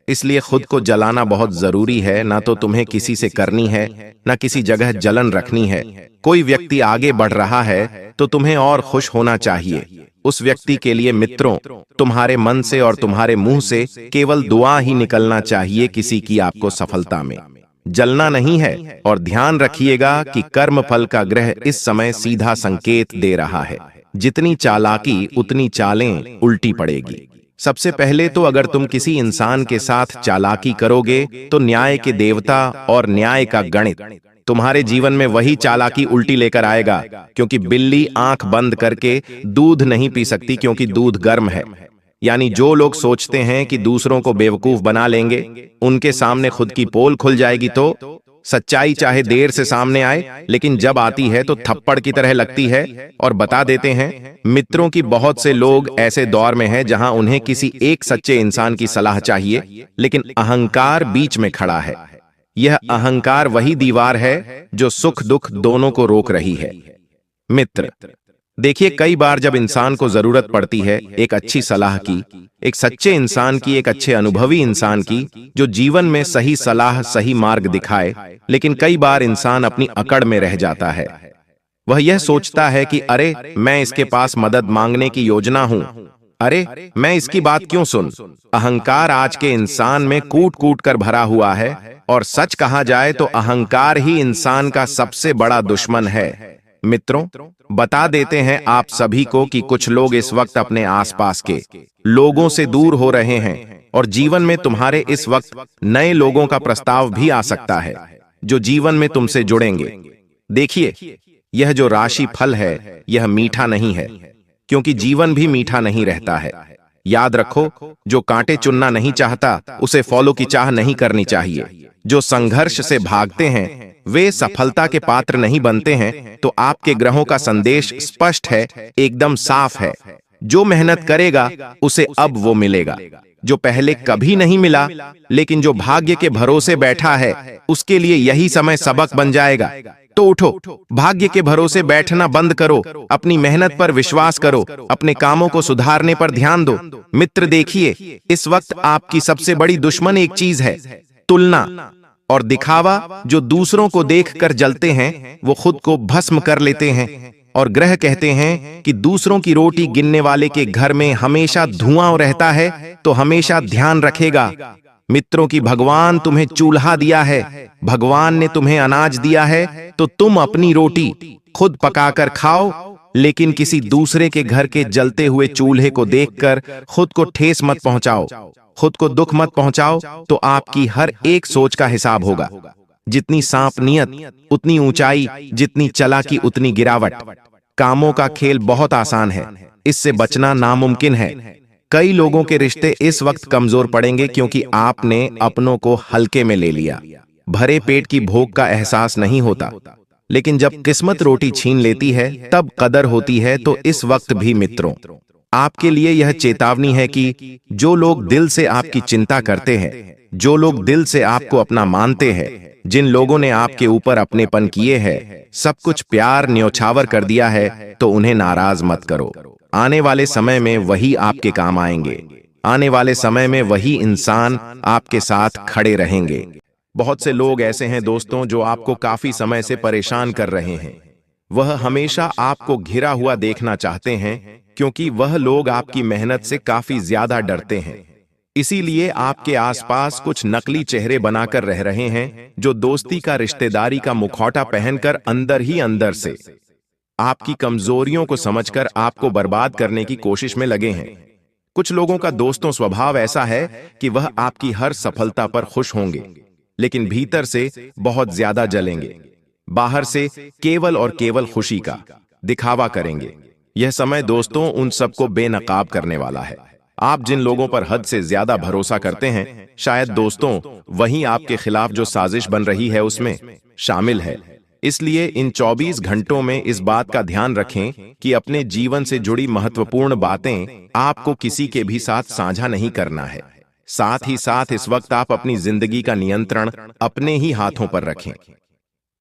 इसलिए खुद को जलाना बहुत जरूरी है। ना तो तुम्हें किसी से करनी है, ना किसी जगह जलन रखनी है। कोई व्यक्ति आगे बढ़ रहा है तो तुम्हें और खुश होना चाहिए। उस व्यक्ति के लिए मित्रों, तुम्हारे मन से और तुम्हारे मुंह से केवल दुआ ही निकलना चाहिए, किसी की आपको सफलता में जलना नहीं है। और ध्यान रखिएगा कि कर्म फल का ग्रह इस समय सीधा संकेत दे रहा है। जितनी चालाकी उतनी चालें उल्टी पड़ेगी। सबसे पहले तो अगर तुम किसी इंसान के साथ चालाकी करोगे तो न्याय के देवता और न्याय का गणित तुम्हारे जीवन में वही चालाकी उल्टी लेकर आएगा, क्योंकि बिल्ली आंख बंद करके दूध नहीं पी सकती, क्योंकि दूध गर्म है। यानी जो लोग सोचते हैं कि दूसरों को बेवकूफ बना लेंगे, उनके सामने खुद की पोल खुल जाएगी। तो सच्चाई चाहे देर से सामने आए, लेकिन जब आती है तो थप्पड़ की तरह लगती है। और बता देते हैं मित्रों कि बहुत से लोग ऐसे दौर में हैं जहां उन्हें किसी एक सच्चे इंसान की सलाह चाहिए, लेकिन अहंकार बीच में खड़ा है। यह अहंकार वही दीवार है जो सुख दुख दोनों को रोक रही है। मित्र, देखिए, कई बार जब इंसान को जरूरत पड़ती है एक अच्छी सलाह की, एक सच्चे इंसान की, एक अच्छे अनुभवी इंसान की, जो जीवन में सही सलाह, सही मार्ग दिखाए, लेकिन कई बार इंसान अपनी अकड़ में रह जाता है। वह यह सोचता है कि अरे, मैं इसके पास मदद मांगने की योजना हूं, अरे मैं इसकी बात क्यों सुन। अहंकार आज के इंसान में कूट कूट कर भरा हुआ है, और सच कहा जाए तो अहंकार ही इंसान का सबसे बड़ा दुश्मन है। मित्रों, बता देते हैं आप सभी को कि कुछ लोग इस वक्त अपने आसपास के लोगों से दूर हो रहे हैं, और जीवन में तुम्हारे इस वक्त नए लोगों का प्रस्ताव भी आ सकता है जो जीवन में तुमसे जुड़ेंगे। देखिए, यह जो राशि फल है यह मीठा नहीं है, क्योंकि जीवन भी मीठा नहीं रहता है। याद रखो, जो कांटे चुनना नहीं चाहता उसे फॉलो की चाह नहीं करनी चाहिए। जो संघर्ष से भागते हैं वे सफलता के पात्र नहीं बनते हैं। तो आपके ग्रहों का संदेश स्पष्ट है, एकदम साफ है। जो मेहनत करेगा उसे अब वो मिलेगा। जो पहले कभी नहीं मिला, लेकिन जो भाग्य के भरोसे बैठा है उसके लिए यही समय सबक बन जाएगा। तो उठो, भाग्य के भरोसे बैठना बंद करो, अपनी मेहनत पर विश्वास करो, अपने कामों को सुधारने पर ध्यान दो। मित्र देखिए, इस वक्त आपकी सबसे बड़ी दुश्मन एक चीज है, तुलना और दिखावा। जो दूसरों को देखकर जलते हैं वो खुद को भस्म कर लेते हैं। और ग्रह कहते हैं कि दूसरों की रोटी गिनने वाले के घर में हमेशा धुआं रहता है, तो हमेशा ध्यान रखेगा मित्रों की भगवान तुम्हें चूल्हा दिया है, भगवान ने तुम्हें अनाज दिया है, तो तुम अपनी रोटी खुद पकाकर खाओ, लेकिन किसी दूसरे के घर के जलते हुए चूल्हे को देखकर खुद को ठेस मत पहुंचाओ, खुद को दुख मत पहुंचाओ। तो आपकी हर एक सोच का हिसाब होगा। जितनी सांप नियत उतनी ऊंचाई, जितनी चालाकी उतनी गिरावट। कामों का खेल बहुत आसान है, इससे बचना नामुमकिन है। कई लोगों के रिश्ते इस वक्त कमजोर पड़ेंगे क्योंकि आपने अपनों को हल्के में ले लिया। भरे पेट की भूख का एहसास नहीं होता, लेकिन जब किस्मत रोटी छीन लेती है तब कदर होती है। तो इस वक्त भी मित्रों, आपके लिए यह चेतावनी है कि जो लोग दिल से आपकी चिंता करते हैं, जो लोग दिल से आपको अपना मानते हैं, जिन लोगों ने आपके ऊपर अपनेपन किए हैं, सब कुछ प्यार न्योछावर कर दिया है, तो उन्हें नाराज मत करो। आने वाले समय में वही आपके काम आएंगे। आने वाले समय में वही इंसान आपके साथ खड़े रहेंगे। बहुत से लोग ऐसे हैं दोस्तों जो आपको काफी समय से परेशान कर रहे हैं। वह हमेशा आपको घिरा हुआ देखना चाहते हैं क्योंकि वह लोग आपकी मेहनत से काफी ज्यादा डरते हैं। इसीलिए आपके आसपास कुछ नकली चेहरे बनाकर रह रहे हैं जो दोस्ती का, रिश्तेदारी का मुखौटा पहनकर अंदर ही अंदर से आपकी कमजोरियों को समझकर आपको बर्बाद करने की कोशिश में लगे हैं। कुछ लोगों का दोस्तों स्वभाव ऐसा है कि वह आपकी हर सफलता पर खुश होंगे, लेकिन भीतर से बहुत ज्यादा जलेंगे। बाहर से केवल और केवल खुशी का दिखावा करेंगे। यह समय दोस्तों उन सबको बेनकाब करने वाला है। आप जिन लोगों पर हद से ज्यादा भरोसा करते हैं, शायद दोस्तों वही आपके खिलाफ जो साजिश बन रही है उसमें शामिल है। इसलिए इन 24 घंटों में इस बात का ध्यान रखें कि अपने जीवन से जुड़ी महत्वपूर्ण बातें आपको किसी के भी साथ साझा नहीं करना है। साथ ही साथ इस वक्त आप अपनी जिंदगी का नियंत्रण अपने ही हाथों पर रखें।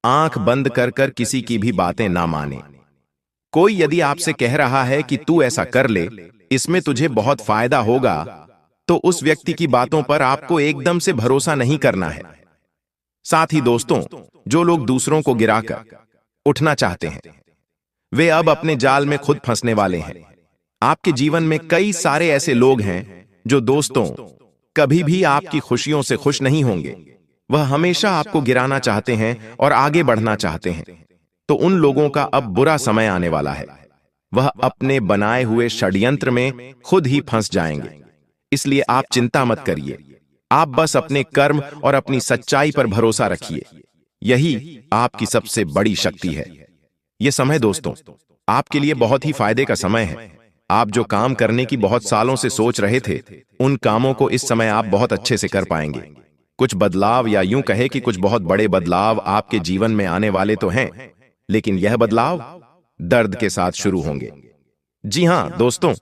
आंख बंद कर कर किसी की भी बातें ना माने। कोई यदि आपसे कह रहा है कि तू ऐसा कर ले, इसमें तुझे बहुत फायदा होगा, तो उस व्यक्ति की बातों पर आपको एकदम से भरोसा नहीं करना है। साथ ही दोस्तों, जो लोग दूसरों को गिराकर उठना चाहते हैं, वे अब अपने जाल में खुद फंसने वाले हैं। आपके जीवन में कई सारे ऐसे लोग हैं जो दोस्तों कभी भी आपकी खुशियों से खुश नहीं होंगे। वह हमेशा आपको गिराना चाहते हैं और आगे बढ़ना चाहते हैं। तो उन लोगों का अब बुरा समय आने वाला है। वह अपने बनाए हुए षड्यंत्र में खुद ही फंस जाएंगे। इसलिए आप चिंता मत करिए, आप बस अपने कर्म और अपनी सच्चाई पर भरोसा रखिए। यही आपकी सबसे बड़ी शक्ति है। यह समय दोस्तों आपके लिए बहुत ही फायदे का समय है। आप जो काम करने की बहुत सालों से सोच रहे थे, उन कामों को इस समय आप बहुत अच्छे से कर पाएंगे। कुछ बदलाव, या यूं कहे कि कुछ बहुत बड़े बदलाव आपके जीवन में आने वाले तो हैं, लेकिन यह बदलाव दर्द के साथ शुरू होंगे। जी हां दोस्तों,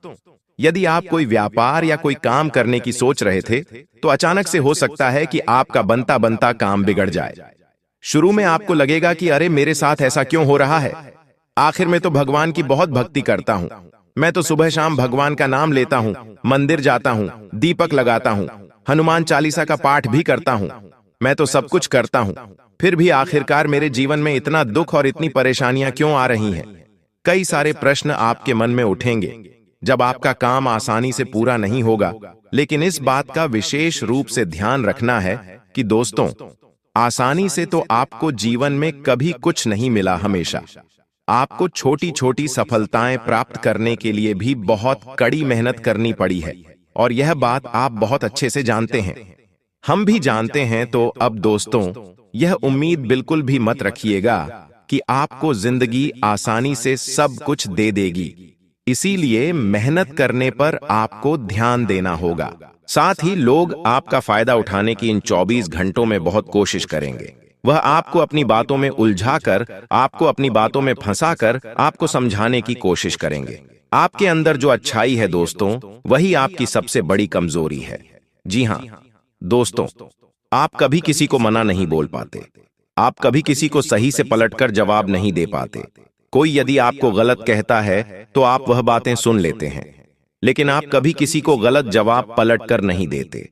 यदि आप कोई व्यापार या कोई काम करने की सोच रहे थे, तो अचानक से हो सकता है कि आपका बनता बनता काम बिगड़ जाए। शुरू में आपको लगेगा कि अरे मेरे साथ ऐसा क्यों हो रहा है, आखिर में तो भगवान की बहुत भक्ति करता हूं, मैं तो सुबह शाम भगवान का नाम लेता हूं, मंदिर जाता हूं, दीपक लगाता हूं, हनुमान चालीसा का पाठ भी करता हूं, मैं तो सब कुछ करता हूं, फिर भी आखिरकार मेरे जीवन में इतना दुख और इतनी परेशानियां क्यों आ रही हैं। कई सारे प्रश्न आपके मन में उठेंगे जब आपका काम आसानी से पूरा नहीं होगा। लेकिन इस बात का विशेष रूप से ध्यान रखना है कि दोस्तों, आसानी से तो आपको जीवन में कभी कुछ नहीं मिला। हमेशा आपको छोटी छोटी सफलताएं प्राप्त करने के लिए भी बहुत कड़ी मेहनत करनी पड़ी है, और यह बात आप बहुत अच्छे से जानते हैं, हम भी जानते हैं। तो अब दोस्तों, यह उम्मीद बिल्कुल भी मत रखिएगा कि आपको जिंदगी आसानी से सब कुछ दे देगी। इसीलिए मेहनत करने पर आपको ध्यान देना होगा। साथ ही लोग आपका फायदा उठाने की इन 24 घंटों में बहुत कोशिश करेंगे। वह आपको अपनी बातों में उलझाकर, आपको अपनी बातों में फंसाकर आपको समझाने की कोशिश करेंगे। आपके अंदर जो अच्छाई है दोस्तों, वही आपकी सबसे बड़ी कमजोरी है। जी हां दोस्तों, आप कभी किसी को मना नहीं बोल पाते। आप कभी किसी को सही से पलटकर जवाब नहीं दे पाते। कोई यदि आपको गलत कहता है तो आप वह बातें सुन लेते हैं, लेकिन आप कभी किसी को गलत जवाब पलटकर नहीं देते।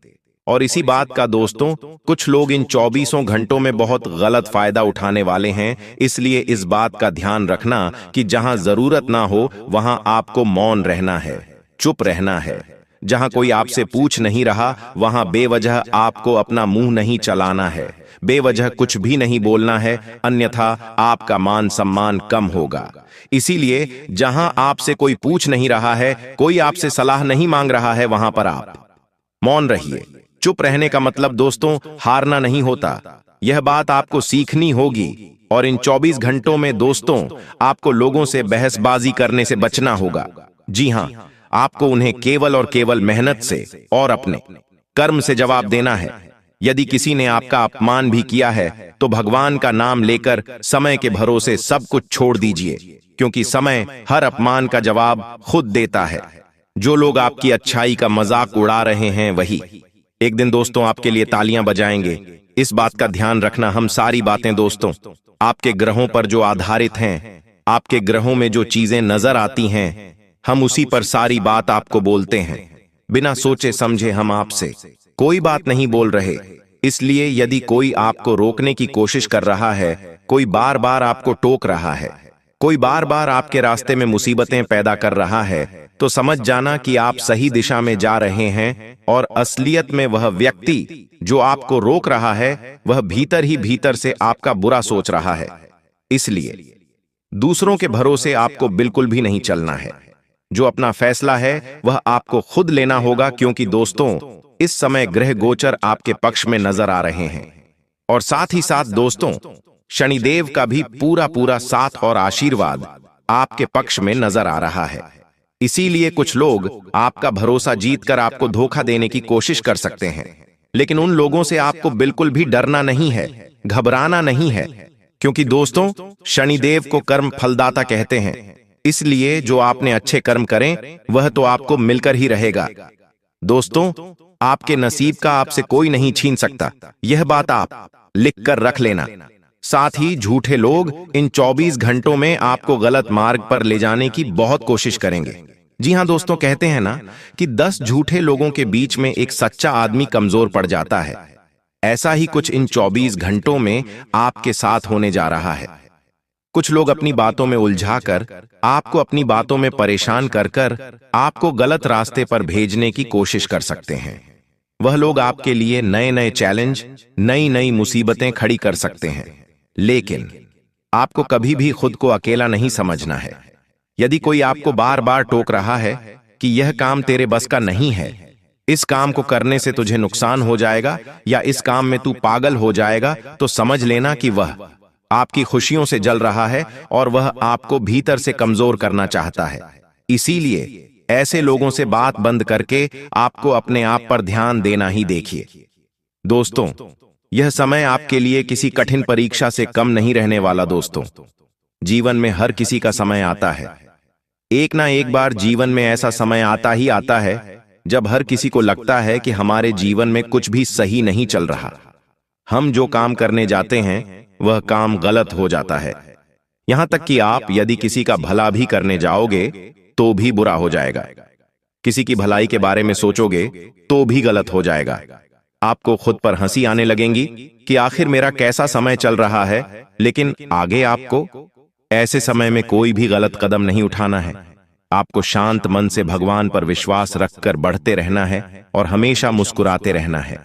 और इसी बात का दोस्तों, कुछ लोग इन 24 घंटों में बहुत गलत फायदा उठाने वाले हैं। इसलिए इस बात का ध्यान रखना कि जहां जरूरत ना हो वहां आपको मौन रहना है, चुप रहना है। जहां कोई आपसे पूछ नहीं रहा वहां बेवजह आपको अपना मुंह नहीं चलाना है, बेवजह कुछ भी नहीं बोलना है, अन्यथा आपका मान सम्मान कम होगा। इसीलिए जहां आपसे कोई पूछ नहीं रहा है, कोई आपसे सलाह नहीं मांग रहा है, वहां पर आप मौन रहिए। चुप रहने का मतलब दोस्तों हारना नहीं होता। यह बात आपको सीखनी होगी। और इन 24 घंटों में दोस्तों आपको लोगों से बहसबाजी करने से बचना होगा। जी हां, आपको उन्हें केवल और केवल मेहनत से और अपने कर्म से जवाब देना है। यदि किसी ने आपका अपमान भी किया है तो भगवान का नाम लेकर समय के भरोसे सब कुछ छोड़ दीजिए, क्योंकि समय हर अपमान का जवाब खुद देता है। जो लोग आपकी अच्छाई का मजाक उड़ा रहे हैं वही एक दिन दोस्तों आपके लिए तालियां बजाएंगे। इस बात का ध्यान रखना, हम सारी बातें दोस्तों आपके ग्रहों पर जो आधारित हैं, आपके ग्रहों में जो चीजें नजर आती हैं, हम उसी पर सारी बात आपको बोलते हैं। बिना सोचे समझे हम आपसे कोई बात नहीं बोल रहे। इसलिए यदि कोई आपको रोकने की कोशिश कर रहा है, कोई बार बार आपको टोक रहा है, कोई बार बार आपके रास्ते में मुसीबतें पैदा कर रहा है, तो समझ जाना कि आप सही दिशा में जा रहे हैं। और असलियत में वह व्यक्ति जो आपको रोक रहा है, वह भीतर ही भीतर से आपका बुरा सोच रहा है। इसलिए दूसरों के भरोसे आपको बिल्कुल भी नहीं चलना है। जो अपना फैसला है वह आपको खुद लेना होगा, क्योंकि दोस्तों इस समय ग्रह गोचर आपके पक्ष में नजर आ रहे हैं। और साथ ही साथ दोस्तों शनिदेव का भी पूरा साथ और आशीर्वाद आपके पक्ष में नजर आ रहा है। इसीलिए कुछ लोग आपका भरोसा जीतकर आपको धोखा देने की कोशिश कर सकते हैं, लेकिन उन लोगों से आपको बिल्कुल भी डरना नहीं है, घबराना नहीं है, क्योंकि दोस्तों शनिदेव को कर्म फलदाता कहते हैं। इसलिए जो आपने अच्छे कर्म करें वह तो आपको मिलकर ही रहेगा। दोस्तों आपके नसीब का आपसे कोई नहीं छीन सकता, यह बात आप लिख कर रख लेना। साथ ही झूठे लोग इन 24 घंटों में आपको गलत मार्ग पर ले जाने की बहुत कोशिश करेंगे। जी हां दोस्तों, कहते हैं ना कि 10 झूठे लोगों के बीच में एक सच्चा आदमी कमजोर पड़ जाता है। ऐसा ही कुछ इन 24 घंटों में आपके साथ होने जा रहा है। कुछ लोग अपनी बातों में उलझाकर, आपको अपनी बातों में परेशान कर आपको गलत रास्ते पर भेजने की कोशिश कर सकते हैं। वह लोग आपके लिए नए नए चैलेंज, नई नई मुसीबतें खड़ी कर सकते हैं, लेकिन आपको कभी भी खुद को अकेला नहीं समझना है। यदि कोई आपको बार बार टोक रहा है कि यह काम तेरे बस का नहीं है, इस काम को करने से तुझे नुकसान हो जाएगा या इस काम में तू पागल हो जाएगा, तो समझ लेना कि वह आपकी खुशियों से जल रहा है और वह आपको भीतर से कमजोर करना चाहता है। इसीलिए ऐसे लोगों से बात बंद करके आपको अपने आप पर ध्यान देना ही देखिए। दोस्तों यह समय आपके लिए किसी कठिन परीक्षा से कम नहीं रहने वाला। दोस्तों जीवन में हर किसी का समय आता है। एक ना एक बार जीवन में ऐसा समय आता ही आता है जब हर किसी को लगता है कि हमारे जीवन में कुछ भी सही नहीं चल रहा। हम जो काम करने जाते हैं वह काम गलत हो जाता है। यहां तक कि आप यदि किसी का भला भी करने जाओगे तो भी बुरा हो जाएगा। किसी की भलाई के बारे में सोचोगे तो भी गलत हो जाएगा। आपको खुद पर हंसी आने लगेगी कि आखिर मेरा कैसा समय चल रहा है। लेकिन आगे आपको ऐसे समय में कोई भी गलत कदम नहीं उठाना है। आपको शांत मन से भगवान पर विश्वास रखकर बढ़ते रहना है और हमेशा मुस्कुराते रहना है।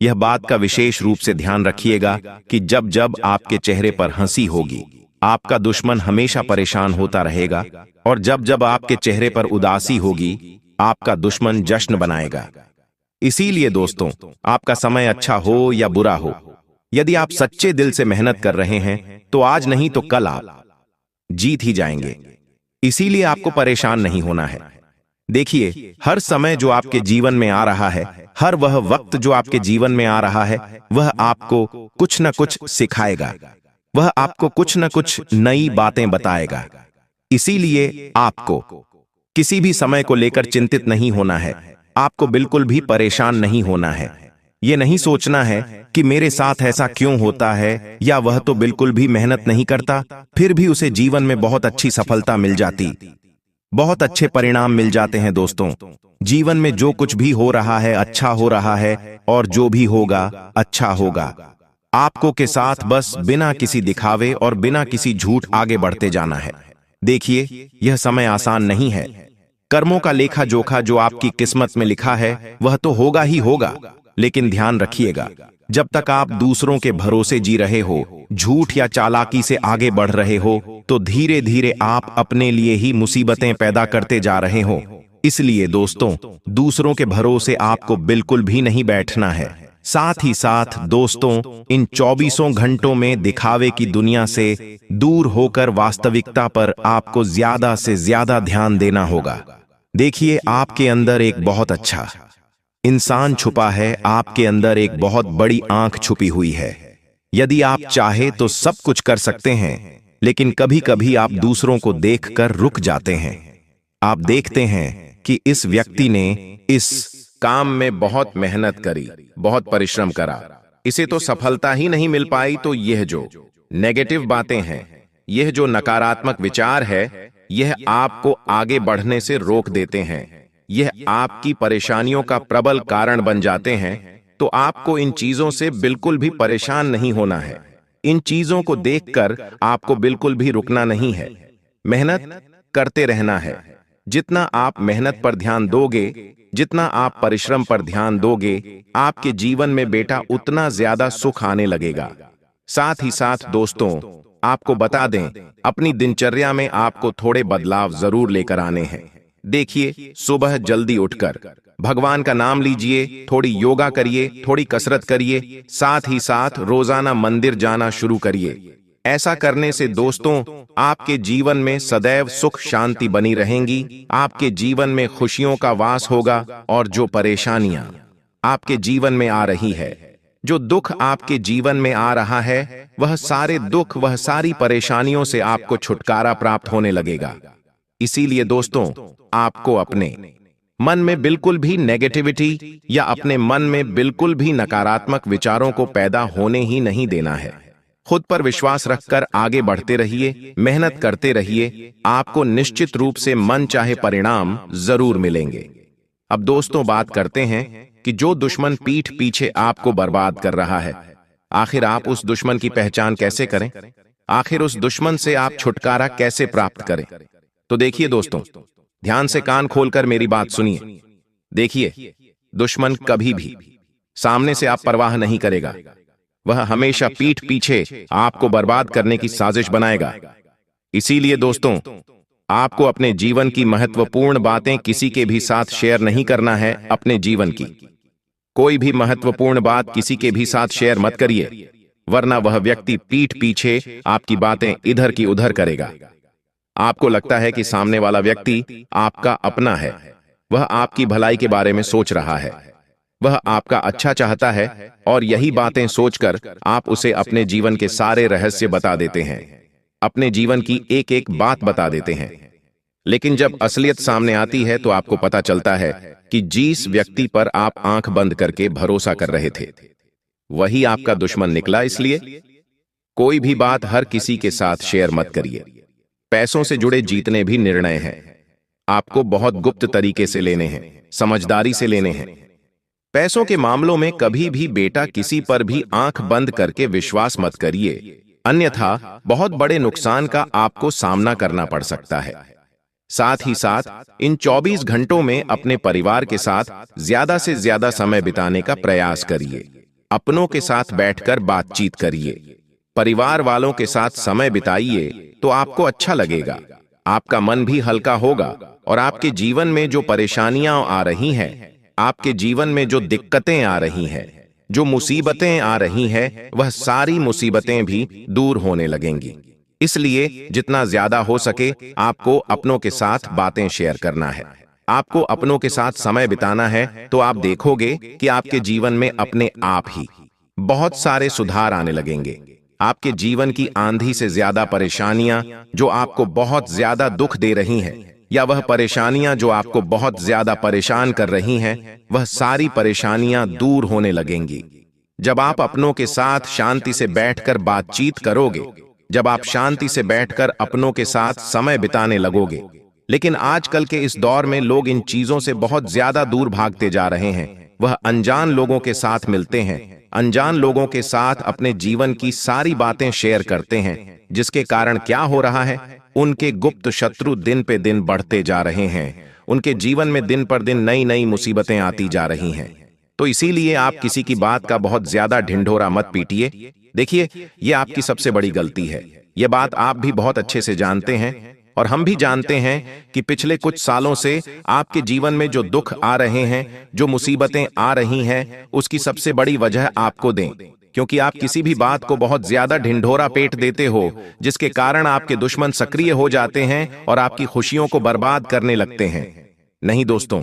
यह बात का विशेष रूप से ध्यान रखिएगा कि जब जब आपके चेहरे पर हंसी होगी, आपका दुश्मन हमेशा परेशान होता रहेगा, और जब जब आपके चेहरे पर उदासी होगी, आपका दुश्मन जश्न बनाएगा। इसीलिए दोस्तों आपका समय अच्छा हो या बुरा हो, यदि आप सच्चे दिल से मेहनत कर रहे हैं तो आज नहीं तो कल आप जीत ही जाएंगे। इसीलिए आपको परेशान नहीं होना है। देखिए, हर समय जो आपके जीवन में आ रहा है, हर वह वक्त जो आपके जीवन में आ रहा है, वह आपको कुछ न कुछ सिखाएगा, वह आपको कुछ न कुछ नई बातें बताएगा। इसीलिए आपको किसी भी समय को लेकर चिंतित नहीं होना है, आपको बिल्कुल भी परेशान नहीं होना है। ये नहीं सोचना है कि मेरे साथ ऐसा क्यों होता है, या वह तो बिल्कुल भी मेहनत नहीं करता, फिर भी उसे जीवन में बहुत अच्छी सफलता मिल जाती, बहुत अच्छे परिणाम मिल जाते हैं। दोस्तों, जीवन में जो कुछ भी हो रहा है अच्छा हो रहा है, और जो भी होगा अच्छा होगा। आपको के साथ बस बिना किसी दिखावे और बिना किसी झूठ आगे बढ़ते जाना है। देखिए, यह समय आसान नहीं है। कर्मों का लेखा जोखा जो आपकी किस्मत में लिखा है वह तो होगा ही होगा, लेकिन ध्यान रखिएगा, जब तक आप दूसरों के भरोसे जी रहे हो, झूठ या चालाकी से आगे बढ़ रहे हो, तो धीरे धीरे आप अपने लिए ही मुसीबतें पैदा करते जा रहे हो। इसलिए दोस्तों, दूसरों के भरोसे आपको बिल्कुल भी नहीं बैठना है। साथ ही साथ दोस्तों, इन 24 घंटों में दिखावे की दुनिया से दूर होकर वास्तविकता पर आपको ज्यादा से ज्यादा ध्यान देना होगा। देखिए, आपके अंदर एक बहुत अच्छा इंसान छुपा है, आपके अंदर एक बहुत बड़ी आंख छुपी हुई है। यदि आप चाहे तो सब कुछ कर सकते हैं, लेकिन कभी कभी आप दूसरों को देखकर रुक जाते हैं। आप देखते हैं कि इस व्यक्ति ने इस काम में बहुत मेहनत करी, बहुत परिश्रम करा, इसे तो सफलता ही नहीं मिल पाई। तो यह जो नेगेटिव बातें हैं, यह जो नकारात्मक विचार है, यह आपको आगे बढ़ने से रोक देते हैं, यह आपकी परेशानियों का प्रबल कारण बन जाते हैं। तो आपको इन चीजों से बिल्कुल भी परेशान नहीं होना है। इन चीजों को देखकर आपको बिल्कुल भी रुकना नहीं है, मेहनत करते रहना है। जितना आप मेहनत पर ध्यान दोगे, जितना आप परिश्रम पर ध्यान दोगे, आपके जीवन में बेटा उतना ज्यादा सुख आने लगेगा। साथ ही साथ दोस्तों, आपको बता दें, अपनी दिनचर्या में आपको थोड़े बदलाव जरूर लेकर आने हैं। देखिए, सुबह जल्दी उठकर भगवान का नाम लीजिए, थोड़ी योगा करिए, थोड़ी कसरत करिए, साथ ही साथ रोजाना मंदिर जाना शुरू करिए। ऐसा करने से दोस्तों, आपके जीवन में सदैव सुख शांति बनी रहेंगी, आपके जीवन में खुशियों का वास होगा, और जो परेशानियां आपके जीवन में आ रही है, जो दुख आपके जीवन में आ रहा है, वह सारे दुख, वह सारी परेशानियों से आपको छुटकारा प्राप्त होने लगेगा। इसीलिए दोस्तों, आपको अपने मन में बिल्कुल भी नेगेटिविटी या अपने मन में बिल्कुल भी नकारात्मक विचारों को पैदा होने ही नहीं देना है। खुद पर विश्वास रखकर आगे बढ़ते रहिए, मेहनत करते रहिए, आपको निश्चित रूप से मन चाहे परिणाम जरूर मिलेंगे। अब दोस्तों, बात करते हैं कि जो दुश्मन पीठ पीछे आपको बर्बाद कर रहा है, आखिर आप उस दुश्मन की पहचान कैसे करें, आखिर उस दुश्मन से आप छुटकारा कैसे प्राप्त करें। तो देखिए दोस्तों, ध्यान से कान खोलकर मेरी बात सुनिए। देखिए, दुश्मन कभी भी सामने से आप परवाह नहीं करेगा, वह हमेशा पीठ पीछे आपको बर्बाद करने की साजिश बनाएगा। इसीलिए दोस्तों, आपको अपने जीवन की महत्वपूर्ण बातें किसी के भी साथ शेयर नहीं करना है। अपने जीवन की कोई भी महत्वपूर्ण बात किसी के भी साथ शेयर मत करिए, वरना वह व्यक्ति पीठ पीछे आपकी बातें इधर की उधर करेगा। आपको लगता है कि सामने वाला व्यक्ति आपका अपना है, वह आपकी भलाई के बारे में सोच रहा है, वह आपका अच्छा चाहता है, और यही बातें सोचकर आप उसे अपने जीवन के सारे रहस्य बता देते हैं, अपने जीवन की एक एक बात बता देते हैं। लेकिन जब असलियत सामने आती है तो आपको पता चलता है कि जिस व्यक्ति पर आप आंख बंद करके भरोसा कर रहे थे, वही आपका दुश्मन निकला। इसलिए कोई भी बात हर किसी के साथ शेयर मत करिए। पैसों से जुड़े जितने भी निर्णय हैं, आपको बहुत गुप्त तरीके से लेने हैं, समझदारी से लेने हैं। पैसों के मामलों में कभी भी बेटा किसी पर भी आंख बंद करके विश्वास मत करिए, अन्यथा बहुत बड़े नुकसान का आपको सामना करना पड़ सकता है। साथ ही साथ इन 24 घंटों में अपने परिवार के साथ ज्यादा से ज्यादा समय बिताने का प्रयास करिए। अपनों के साथ बैठकर बातचीत करिए, परिवार वालों के साथ समय बिताइए, तो आपको अच्छा लगेगा, आपका मन भी हल्का होगा, और आपके जीवन में जो परेशानियां आ रही हैं, आपके जीवन में जो दिक्कतें आ रही हैं, जो मुसीबतें आ रही हैं, वह सारी मुसीबतें भी दूर होने लगेंगी। इसलिए जितना ज्यादा हो सके आपको अपनों के साथ बातें शेयर करना है। आपको अपनों के साथ समय बिताना है तो आप देखोगे कि आपके जीवन में अपने आप ही बहुत सारे सुधार आने लगेंगे। आपके जीवन की आंधी से ज्यादा परेशानियां जो आपको बहुत ज्यादा दुख दे रही हैं, या वह परेशानियां जो आपको बहुत ज्यादा परेशान कर रही हैं, वह सारी परेशानियां दूर होने लगेंगी जब आप अपनों के साथ शांति से बैठकर बातचीत करोगे, जब आप शांति से बैठकर अपनों के साथ समय बिताने लगोगे। लेकिन आजकल के इस दौर में लोग इन चीजों से बहुत ज्यादा दूर भागते जा रहे हैं। वह अनजान लोगों के साथ मिलते हैं, अनजान लोगों के साथ अपने जीवन की सारी बातें शेयर करते हैं, जिसके कारण क्या हो रहा है, उनके गुप्त शत्रु दिन पे दिन बढ़ते जा रहे हैं। उनके जीवन में दिन पर दिन नई नई मुसीबतें आती जा रही हैं। तो इसीलिए आप किसी की बात का बहुत ज्यादा ढिंढोरा मत पीटिए। देखिए, ये आपकी सबसे बड़ी गलती है। ये बात आप भी बहुत अच्छे से जानते हैं और हम भी जानते हैं कि पिछले कुछ सालों से आपके जीवन में जो दुख आ रहे हैं, जो मुसीबतें आ रही हैं, उसकी सबसे बड़ी वजह आपको दें, क्योंकि आप किसी भी बात को बहुत ज्यादा ढिंढोरा पेट देते हो, जिसके कारण आपके दुश्मन सक्रिय हो जाते हैं और आपकी खुशियों को बर्बाद करने लगते हैं। नहीं दोस्तों,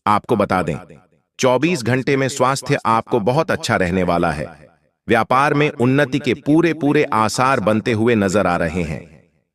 आपको बता दें, 24 घंटे में स्वास्थ्य आपको बहुत अच्छा रहने वाला है। व्यापार में उन्नति के पूरे पूरे आसार बनते हुए नजर आ रहे हैं।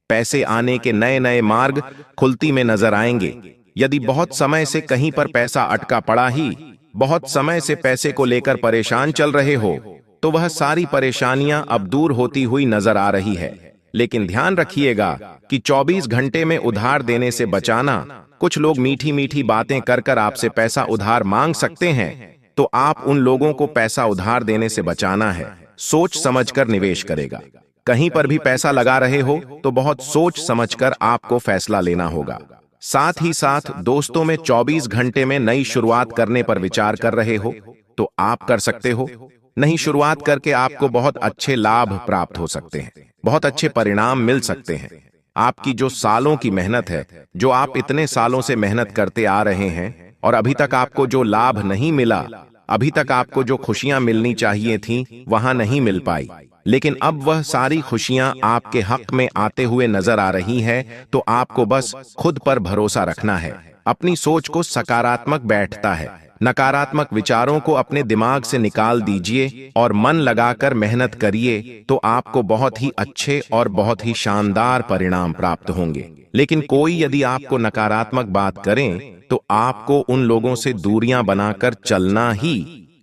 पैसे आने के नए नए मार्ग खुलती में नजर आएंगे। यदि बहुत समय से कहीं पर पैसा अटका पड़ा ही, बहुत समय से पैसे को लेकर परेशान चल रहे हो, तो वह सारी परेशानियां अब दूर होती हुई नजर आ रही है। लेकिन ध्यान रखिएगा कि 24 घंटे में उधार देने से बचाना। कुछ लोग मीठी मीठी बातें कर कर आपसे पैसा उधार मांग सकते हैं, तो आप उन लोगों को पैसा उधार देने से बचाना है। सोच समझकर निवेश करेगा। कहीं पर भी पैसा लगा रहे हो तो बहुत सोच समझकर आपको फैसला लेना होगा। साथ ही साथ दोस्तों में 24 घंटे में नई शुरुआत करने पर विचार कर रहे हो तो आप कर सकते हो। नई शुरुआत करके आपको बहुत अच्छे लाभ प्राप्त हो सकते हैं, बहुत अच्छे परिणाम मिल सकते हैं। आपकी जो सालों की मेहनत है, जो आप इतने सालों से मेहनत करते आ रहे हैं और अभी तक आपको जो लाभ नहीं मिला, अभी तक आपको जो खुशियां मिलनी चाहिए थीं, वहां नहीं मिल पाई, लेकिन अब वह सारी खुशियां आपके हक में आते हुए नजर आ रही है। तो आपको बस खुद पर भरोसा रखना है। अपनी सोच को सकारात्मक बैठता है। नकारात्मक विचारों को अपने दिमाग से निकाल दीजिए और मन लगाकर मेहनत करिए, तो आपको बहुत ही अच्छे और बहुत ही शानदार परिणाम प्राप्त होंगे। लेकिन कोई यदि आपको नकारात्मक बात करें तो आपको उन लोगों से दूरियां बनाकर चलना ही,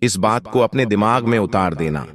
इस बात को अपने दिमाग में उतार देना।